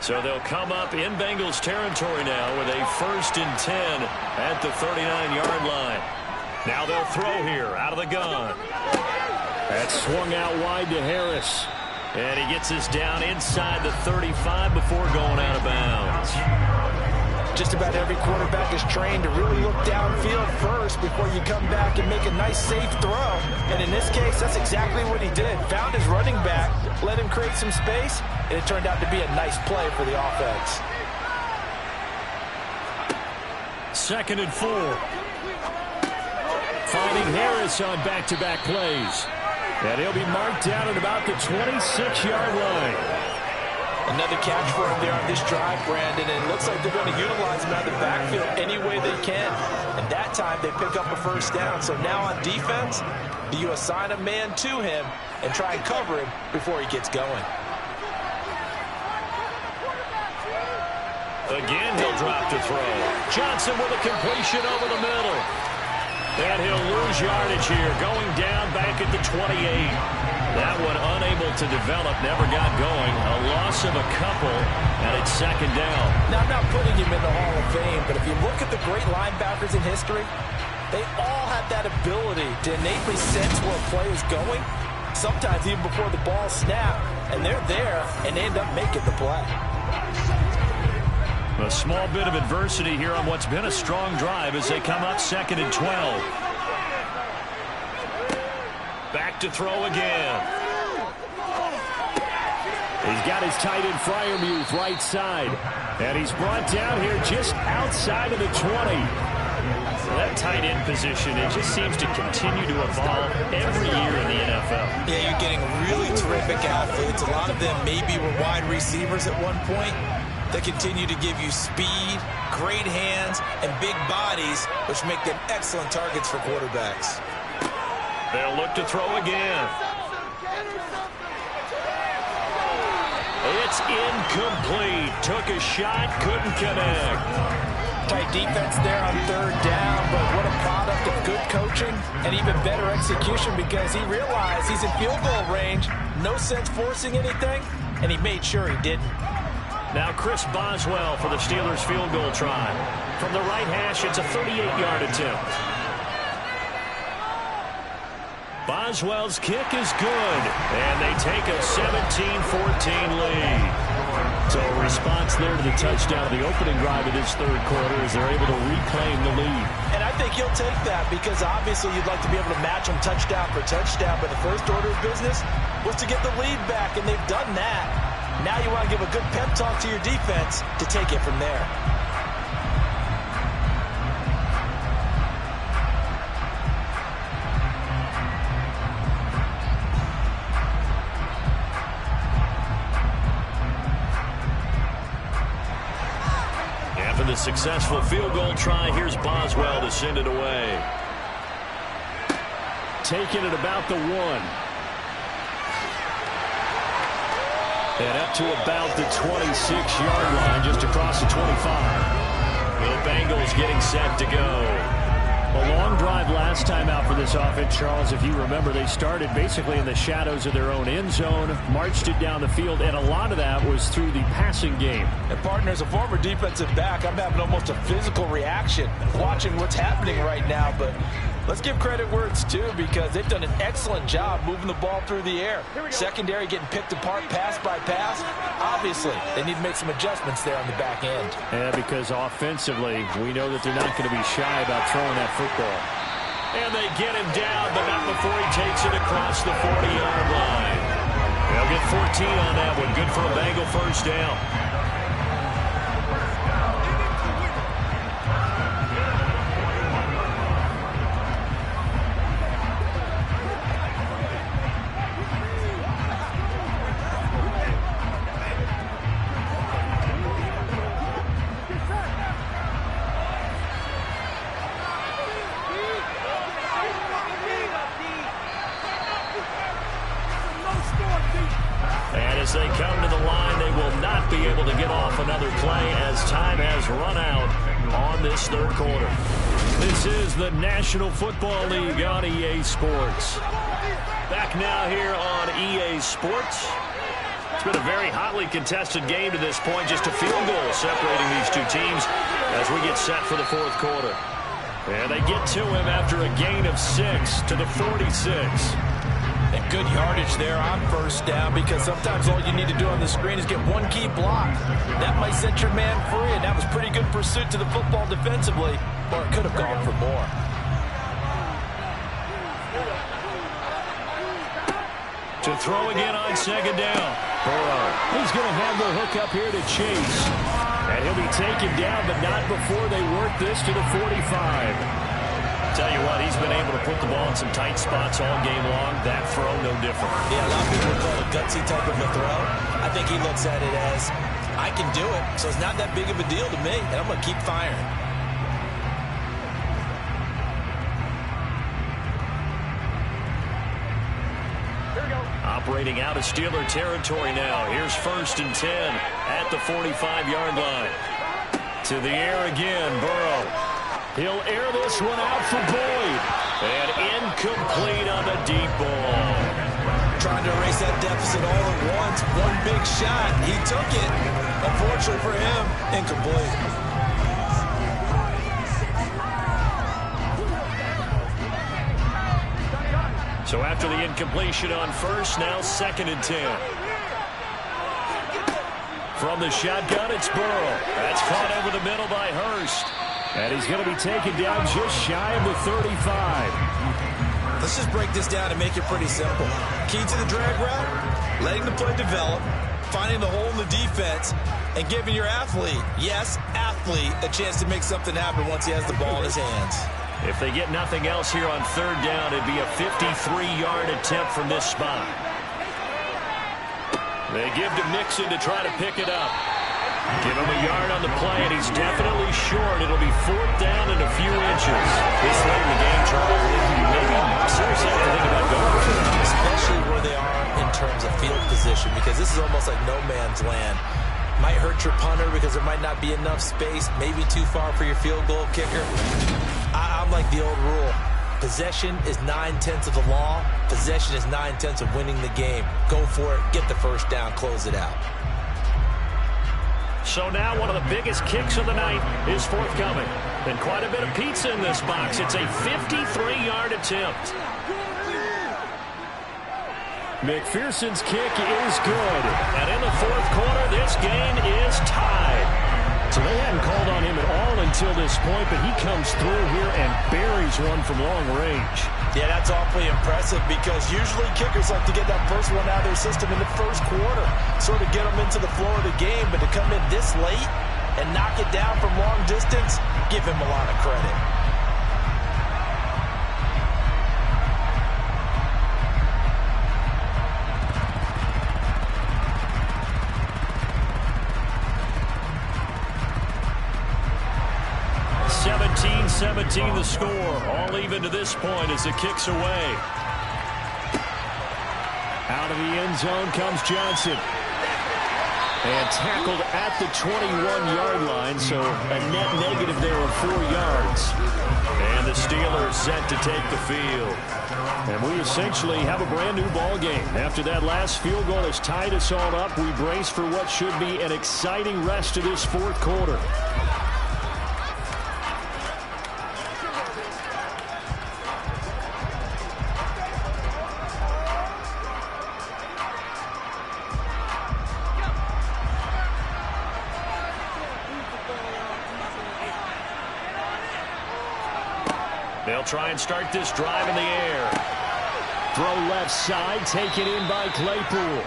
So they'll come up in Bengals territory now with a 1st and 10 at the 39-yard line. Now they'll throw here out of the gun. That's swung out wide to Harris. And he gets us down inside the 35 before going out of bounds. Just about every quarterback is trained to really look downfield first before you come back and make a nice, safe throw. And in this case, that's exactly what he did. Found his running back, let him create some space, and it turned out to be a nice play for the offense. 2nd and 4. Finding Harris on back-to-back plays. And he'll be marked down at about the 26-yard line. Another catch for him there on this drive, Brandon, and it looks like they're going to utilize him out of the backfield any way they can. And that time they pick up a first down. So now on defense, do you assign a man to him and try and cover him before he gets going? Again, he'll drop to throw. Johnson with a completion over the middle. And he'll lose yardage here, going down back at the 28. That one unable to develop, never got going. A loss of a couple, and it's 2nd down. Now, I'm not putting him in the Hall of Fame, but if you look at the great linebackers in history, they all have that ability to innately sense where a play is going, sometimes even before the ball snapped, and they're there and they end up making the play. A small bit of adversity here on what's been a strong drive as they come up 2nd and 12. Back to throw again. He's got his tight end Freiermuth right side. And he's brought down here just outside of the 20. That tight end position, it just seems to continue to evolve every year in the NFL. Yeah, you're getting really terrific athletes. A lot of them maybe were wide receivers at one point. They continue to give you speed, great hands, and big bodies, which make them excellent targets for quarterbacks. They'll look to throw again. It's incomplete. Took a shot, couldn't connect. Tight defense there on 3rd down, but what a product of good coaching and even better execution because he realized he's in field goal range. No sense forcing anything, and he made sure he didn't. Now Chris Boswell for the Steelers field goal try. From the right hash, it's a 38-yard attempt. Boswell's kick is good, and they take a 17-14 lead. So a response there to the touchdown of the opening drive of this 3rd quarter as they're able to reclaim the lead. And I think he'll take that because obviously you'd like to be able to match them touchdown for touchdown, but the first order of business was to get the lead back, and they've done that. Now you want to give a good pep talk to your defense to take it from there. After the successful field goal try, here's Boswell to send it away. Taking it about the 1. And up to about the 26-yard line, just across the 25. The Bengals getting set to go. A long drive last time out for this offense, Charles. If you remember, they started basically in the shadows of their own end zone, marched it down the field, and a lot of that was through the passing game. And partner, as a former defensive back, I'm having almost a physical reaction watching what's happening right now, but let's give credit where it's due because they've done an excellent job moving the ball through the air. Secondary getting picked apart pass by pass. Obviously, they need to make some adjustments there on the back end. Yeah, because offensively, we know that they're not going to be shy about throwing that football. And they get him down, but not before he takes it across the 40-yard line. They'll get 14 on that one. Good for a Bengal first down. this third quarter. This is the National Football League on EA Sports. Back now here on EA Sports. It's been a very hotly contested game to this point. Just a field goal separating these two teams as we get set for the fourth quarter. And they get to him after a gain of 6 to the 46. And good yardage there on first down, because sometimes all you need to do on the screen is get one key block. That might set your man free, and that was pretty good pursuit to the football defensively, or it could have gone for more. To throw again on second down. Burrow. He's going to have the hook up here to Chase. And he'll be taken down, but not before they work this to the 45. Tell you what, he's been able to put the ball in some tight spots all game long. That throw, no different. Yeah, a lot of people call it a gutsy type of a throw. I think he looks at it as, I can do it, so it's not that big of a deal to me, and I'm going to keep firing. Operating out of Steeler territory now. Here's 1st and 10 at the 45-yard line. To the air again, Burrow. He'll air this one out for Boyd. And incomplete on the deep ball. Trying to erase that deficit all at once. One big shot. He took it. Unfortunately for him, incomplete. So after the incompletion on first, now 2nd and 10. From the shotgun, it's Burrow. That's caught over the middle by Hurst. And he's going to be taken down just shy of the 35. Let's just break this down and make it pretty simple. Key to the drag route, letting the play develop, finding the hole in the defense, and giving your athlete, yes, athlete, a chance to make something happen once he has the ball in his hands. If they get nothing else here on 3rd down, it'd be a 53-yard attempt from this spot. They give to Mixon to try to pick it up. Give him a yard on the play, and he's definitely short. It'll be 4th down and a few inches. This late in the game, Charles, maybe seriously have to think about going for it. Especially where they are in terms of field position, because this is almost like no man's land. Might hurt your punter because there might not be enough space, maybe too far for your field goal kicker. I'm like the old rule. Possession is 9/10 of the law. Possession is 9/10 of winning the game. Go for it. Get the first down. Close it out. So now one of the biggest kicks of the night is forthcoming. And quite a bit of pizza in this box. It's a 53-yard attempt. McPherson's kick is good. And in the fourth quarter, this game is tied. So they hadn't called on him at all until this point, but he comes through here and buries one from long range. Yeah, that's awfully impressive, because usually kickers like to get that first one out of their system in the first quarter, sort of get them into the flow of the game, but to come in this late and knock it down from long distance, give him a lot of credit. The score, all even to this point as it kicks away. Out of the end zone comes Johnson. And tackled at the 21-yard line, so a net negative there of 4 yards. And the Steelers set to take the field. And we essentially have a brand new ball game. After that last field goal has tied us all up, we brace for what should be an exciting rest of this fourth quarter. They'll try and start this drive in the air. Throw left side, taken in by Claypool.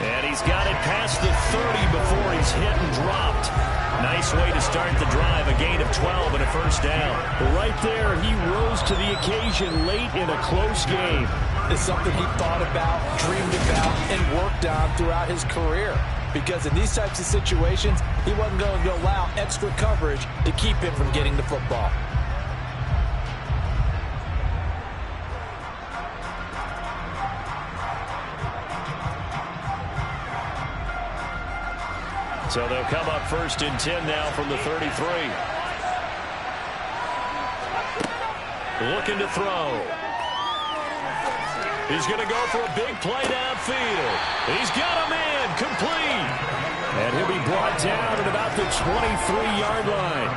And he's got it past the 30 before he's hit and dropped. Nice way to start the drive, a gain of 12 and a first down. Right there, he rose to the occasion late in a close game. It's something he thought about, dreamed about, and worked on throughout his career. Because in these types of situations, he wasn't going to allow extra coverage to keep him from getting the football. So they'll come up 1st and 10 now from the 33. Looking to throw. He's going to go for a big play downfield. He's got a man complete. And he'll be brought down at about the 23-yard line.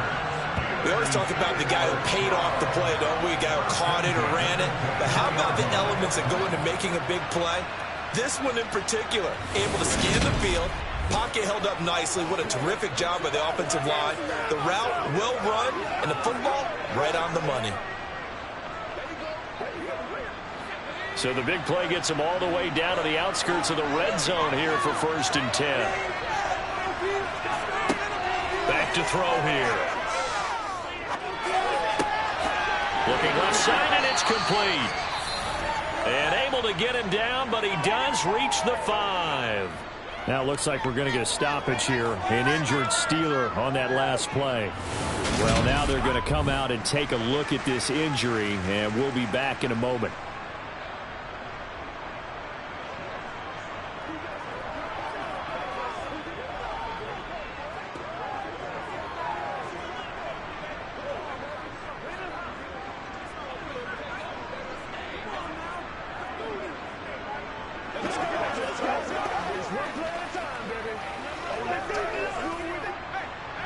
We always talk about the guy who paid off the play, don't we? A guy who caught it or ran it. But how about the elements that go into making a big play? This one in particular, able to scan the field. Pocket held up nicely. What a terrific job by the offensive line. The route well run, and the football right on the money. So the big play gets him all the way down to the outskirts of the red zone here for 1st and 10. Back to throw here. Looking left side, and it's complete. And able to get him down, but he does reach the 5. Now it looks like we're going to get a stoppage here. An injured Steeler on that last play. Well, now they're going to come out and take a look at this injury, and we'll be back in a moment.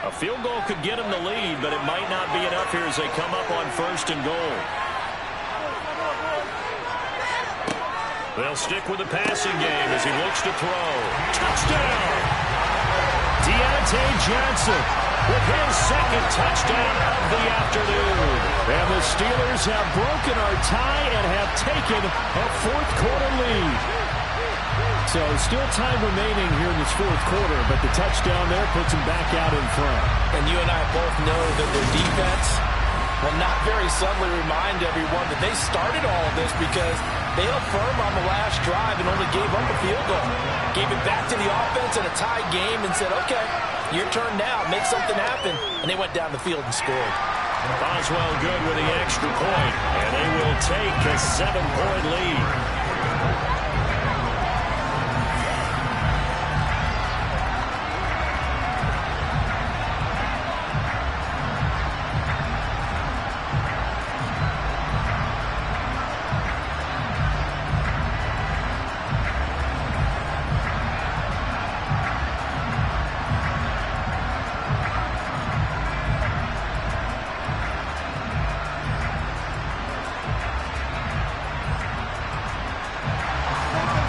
A field goal could get him the lead, but it might not be enough here as they come up on 1st and goal. They'll stick with the passing game as he looks to throw. Touchdown! Deontay Johnson with his 2nd touchdown of the afternoon. And the Steelers have broken our tie and have taken a 4th quarter lead. So still time remaining here in this 4th quarter, but the touchdown there puts them back out in front. And you and I both know that their defense will not very subtly remind everyone that they started all of this because they held firm on the last drive and only gave up a field goal. Gave it back to the offense in a tied game and said, okay, your turn now, make something happen. And they went down the field and scored. Boswell good with the extra point, and they will take a 7-point lead.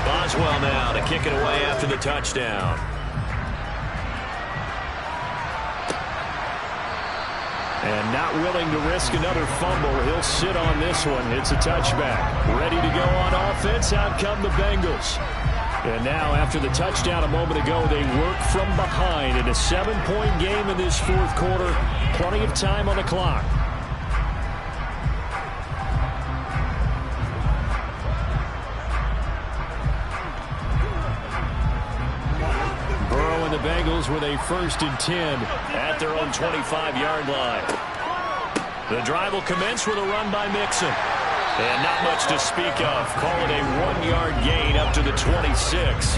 Boswell now to kick it away after the touchdown. And not willing to risk another fumble. He'll sit on this one. It's a touchback. Ready to go on offense. Out come the Bengals. And now after the touchdown a moment ago, they work from behind in a 7-point game in this 4th quarter. Plenty of time on the clock. The Bengals with a 1st and 10 at their own 25-yard line. The drive will commence with a run by Mixon. And not much to speak of. Call it a 1-yard gain up to the 26.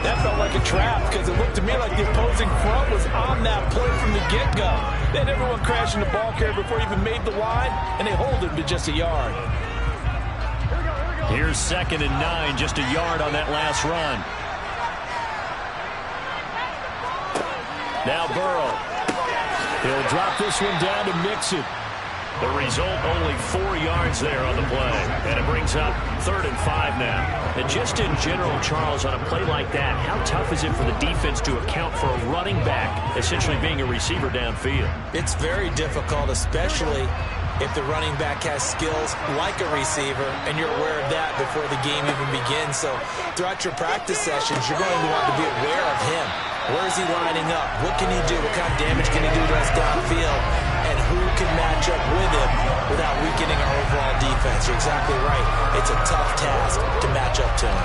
That felt like a trap because it looked to me like the opposing front was on that play from the get-go. They had everyone crashing the ball carrier before he even made the line, and they hold him to just a yard. Here's 2nd and 9, just a yard on that last run. Now Burrow. He'll drop this one down to Mixon. The result, only 4 yards there on the play. And it brings up 3rd and 5 now. And just in general, Charles, on a play like that, how tough is it for the defense to account for a running back essentially being a receiver downfield? It's very difficult, especially if the running back has skills like a receiver, and you're aware of that before the game even begins. So throughout your practice sessions, you're going to want to be aware of him. Where is he lining up? What can he do? What kind of damage can he do to us downfield? And who can match up with him without weakening our overall defense? You're exactly right. It's a tough task to match up to him.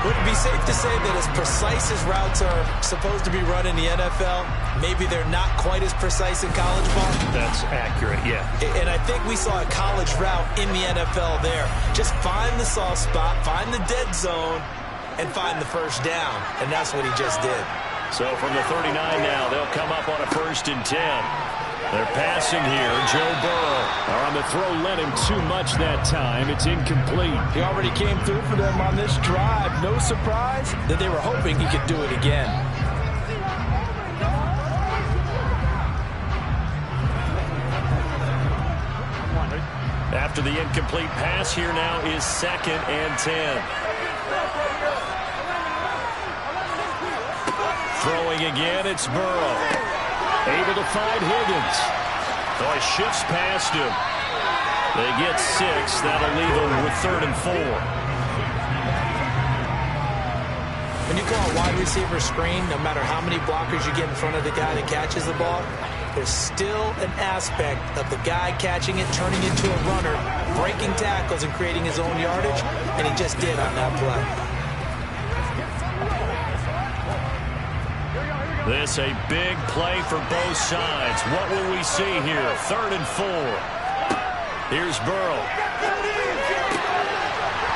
Would it be safe to say that as precise as routes are supposed to be run in the NFL, maybe they're not quite as precise in college ball? That's accurate, yeah. And I think we saw a college route in the NFL there. Just find the soft spot, find the dead zone, and find the first down. And that's what he just did. So from the 39 now, they'll come up on a 1st and 10. They're passing here. Joe Burrow. On the throw, led him too much that time. It's incomplete. He already came through for them on this drive. No surprise that they were hoping he could do it again. After the incomplete pass, here now is 2nd and 10. Throwing again, it's Burrow. Able to find Higgins. Oh, he shifts past him. They get 6. That'll leave them with 3rd and 4. When you call a wide receiver screen, no matter how many blockers you get in front of the guy that catches the ball, there's still an aspect of the guy catching it, turning into a runner, breaking tackles and creating his own yardage, and he just did on that play. This a big play for both sides. What will we see here? 3rd and 4. Here's Burrow.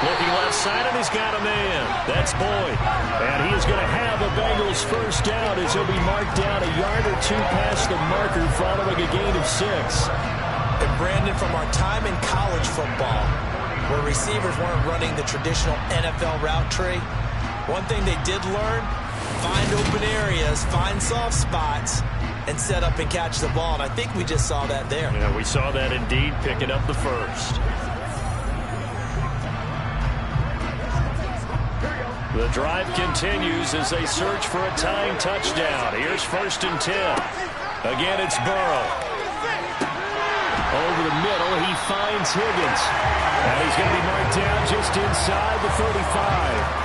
Looking left side, and he's got a man. That's Boyd. And he is going to have a Bengals first down as he'll be marked down a yard or 2 past the marker following a gain of 6. And Brandon, from our time in college football, where receivers weren't running the traditional NFL route tree, one thing they did learn, find open areas, find soft spots, and set up and catch the ball. And I think we just saw that there. Yeah, we saw that indeed, picking up the first. The drive continues as they search for a tying touchdown. Here's 1st and 10. Again, it's Burrow. Over the middle, he finds Higgins. And he's going to be marked down just inside the 35.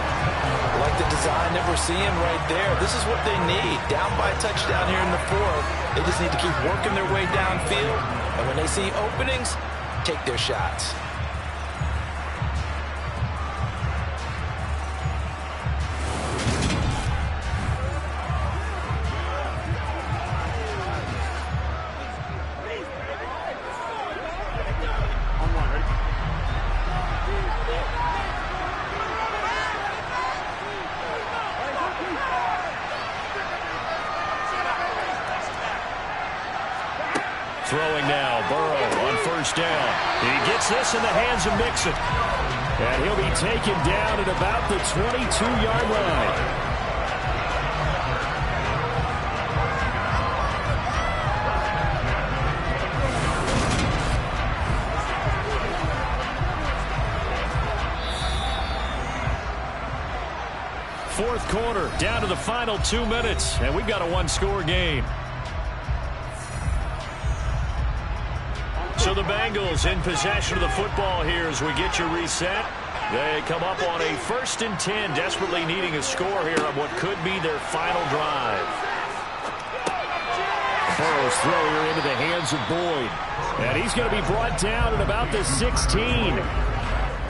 Like the design that we're seeing right there. This is what they need. Down by a touchdown here in the 4th. They just need to keep working their way downfield. And when they see openings, take their shots. Throwing now, Burrow on 1st down. He gets this in the hands of Mixon. And he'll be taken down at about the 22-yard line. Fourth quarter, down to the final 2 minutes, and we've got a 1-score game. So the Bengals in possession of the football here as we get you reset. They come up on a 1st and 10, desperately needing a score here on what could be their final drive. Burrow's throw here into the hands of Boyd. And he's going to be brought down at about the 16.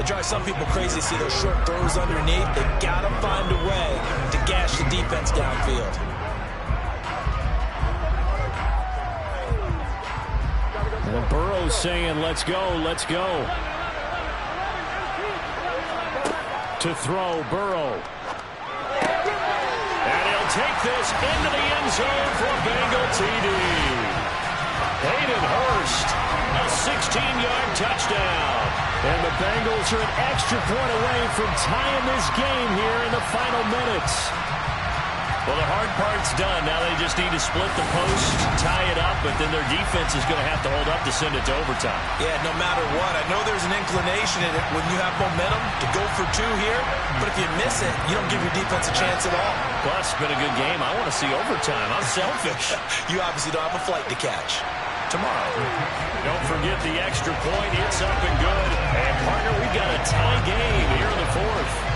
It drives some people crazy to see those short throws underneath. They got to find a way to gash the defense downfield. And Burrow's saying, let's go, let's go. To throw, Burrow. And he'll take this into the end zone for a Bengal TD. Hayden Hurst, a 16-yard touchdown. And the Bengals are an extra point away from tying this game here in the final minutes. Well, the hard part's done. Now they just need to split the post, tie it up, but then their defense is going to have to hold up to send it to overtime. Yeah, no matter what. I know there's an inclination in it when you have momentum to go for 2 here, but if you miss it, you don't give your defense a chance at all. Plus, it's been a good game. I want to see overtime. I'm selfish. You obviously don't have a flight to catch. Tomorrow. Don't forget the extra point. It's up and good. And, partner, we've got a tie game here in the 4th.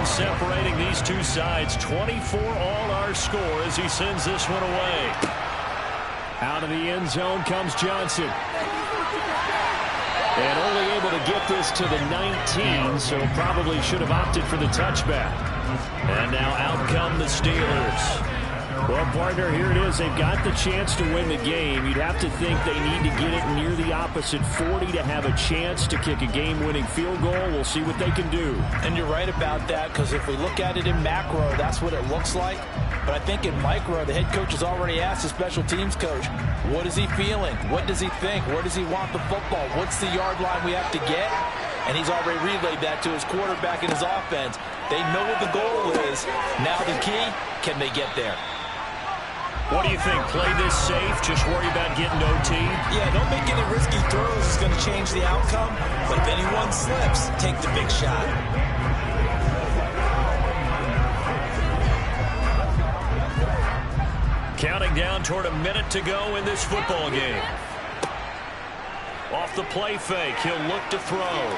Separating these two sides. 24 all our score as he sends this one away. Out of the end zone comes Johnson. And only able to get this to the 19, so probably should have opted for the touchback. And now out come the Steelers. Well, partner, here it is. They've got the chance to win the game. You'd have to think they need to get it near the opposite 40 to have a chance to kick a game-winning field goal. We'll see what they can do. And you're right about that, because if we look at it in macro, that's what it looks like. But I think in micro, the head coach has already asked the special teams coach, what is he feeling? What does he think? Where does he want the football? What's the yard line we have to get? And he's already relayed that to his quarterback and his offense. They know what the goal is. Now the key, can they get there? What do you think? Play this safe? Just worry about getting OT? Yeah, don't make any risky throws. It's going to change the outcome. But if anyone slips, take the big shot. Counting down toward a minute to go in this football game. Off the play fake, he'll look to throw.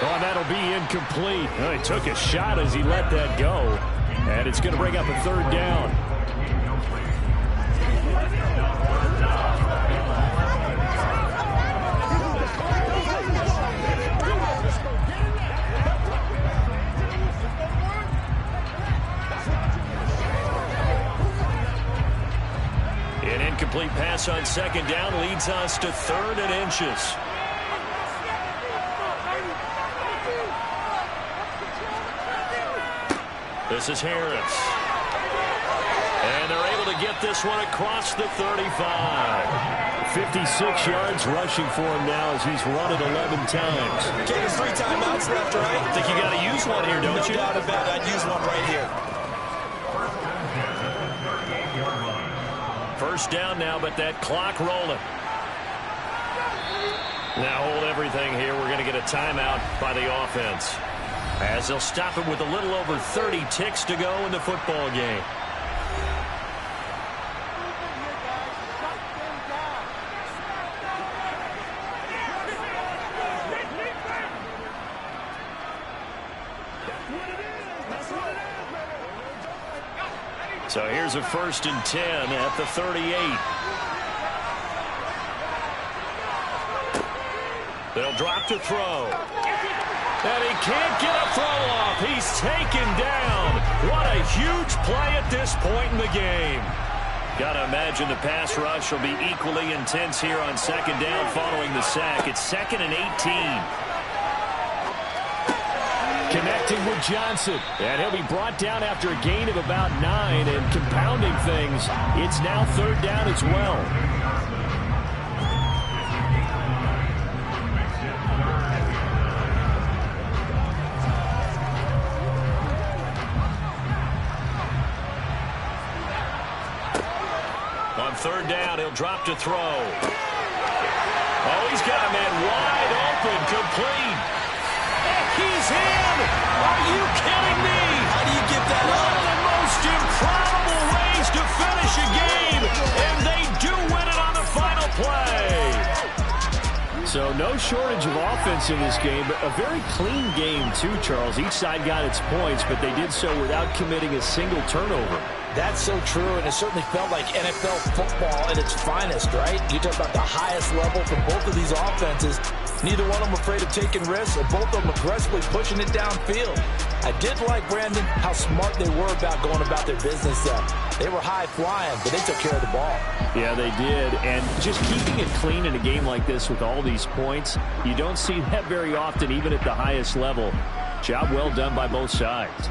Oh, that'll be incomplete. Oh, he took a shot as he let that go. And it's going to bring up a third down. An incomplete pass on second down leads us to 3rd and inches. This is Harris. And they're able to get this one across the 35. 56 yards rushing for him now as he's run it 11 times. Okay, there's 3 timeouts left, right? I think you got to use one here, don't you? No doubt about it. I'd use one right here. First down now, but that clock rolling. Now hold everything here. We're going to get a timeout by the offense, as they'll stop it with a little over 30 ticks to go in the football game. So here's a 1st and 10 at the 38. They'll drop to throw. And he can't get a throw off. He's taken down. What a huge play at this point in the game. Got to imagine the pass rush will be equally intense here on 2nd down following the sack. It's 2nd and 18. Connecting with Johnson. And he'll be brought down after a gain of about 9. And compounding things, it's now 3rd down as well. On 3rd down, he'll drop to throw. Oh, he's got a man wide open, complete. He's in! Are you kidding me? How do you get that One of the most improbable ways to finish a game, and they do win it on the final play. So no shortage of offense in this game, but a very clean game too, Charles. Each side got its points, but they did so without committing a single turnover. That's so true, and it certainly felt like NFL football at its finest, right? You talk about the highest level for both of these offenses. Neither one of them afraid of taking risks, and both of them aggressively pushing it downfield. I did like, Brandon, how smart they were about going about their business. They were high-flying, but they took care of the ball. Yeah, they did, and just keeping it clean in a game like this with all these points, you don't see that very often, even at the highest level. Job well done by both sides.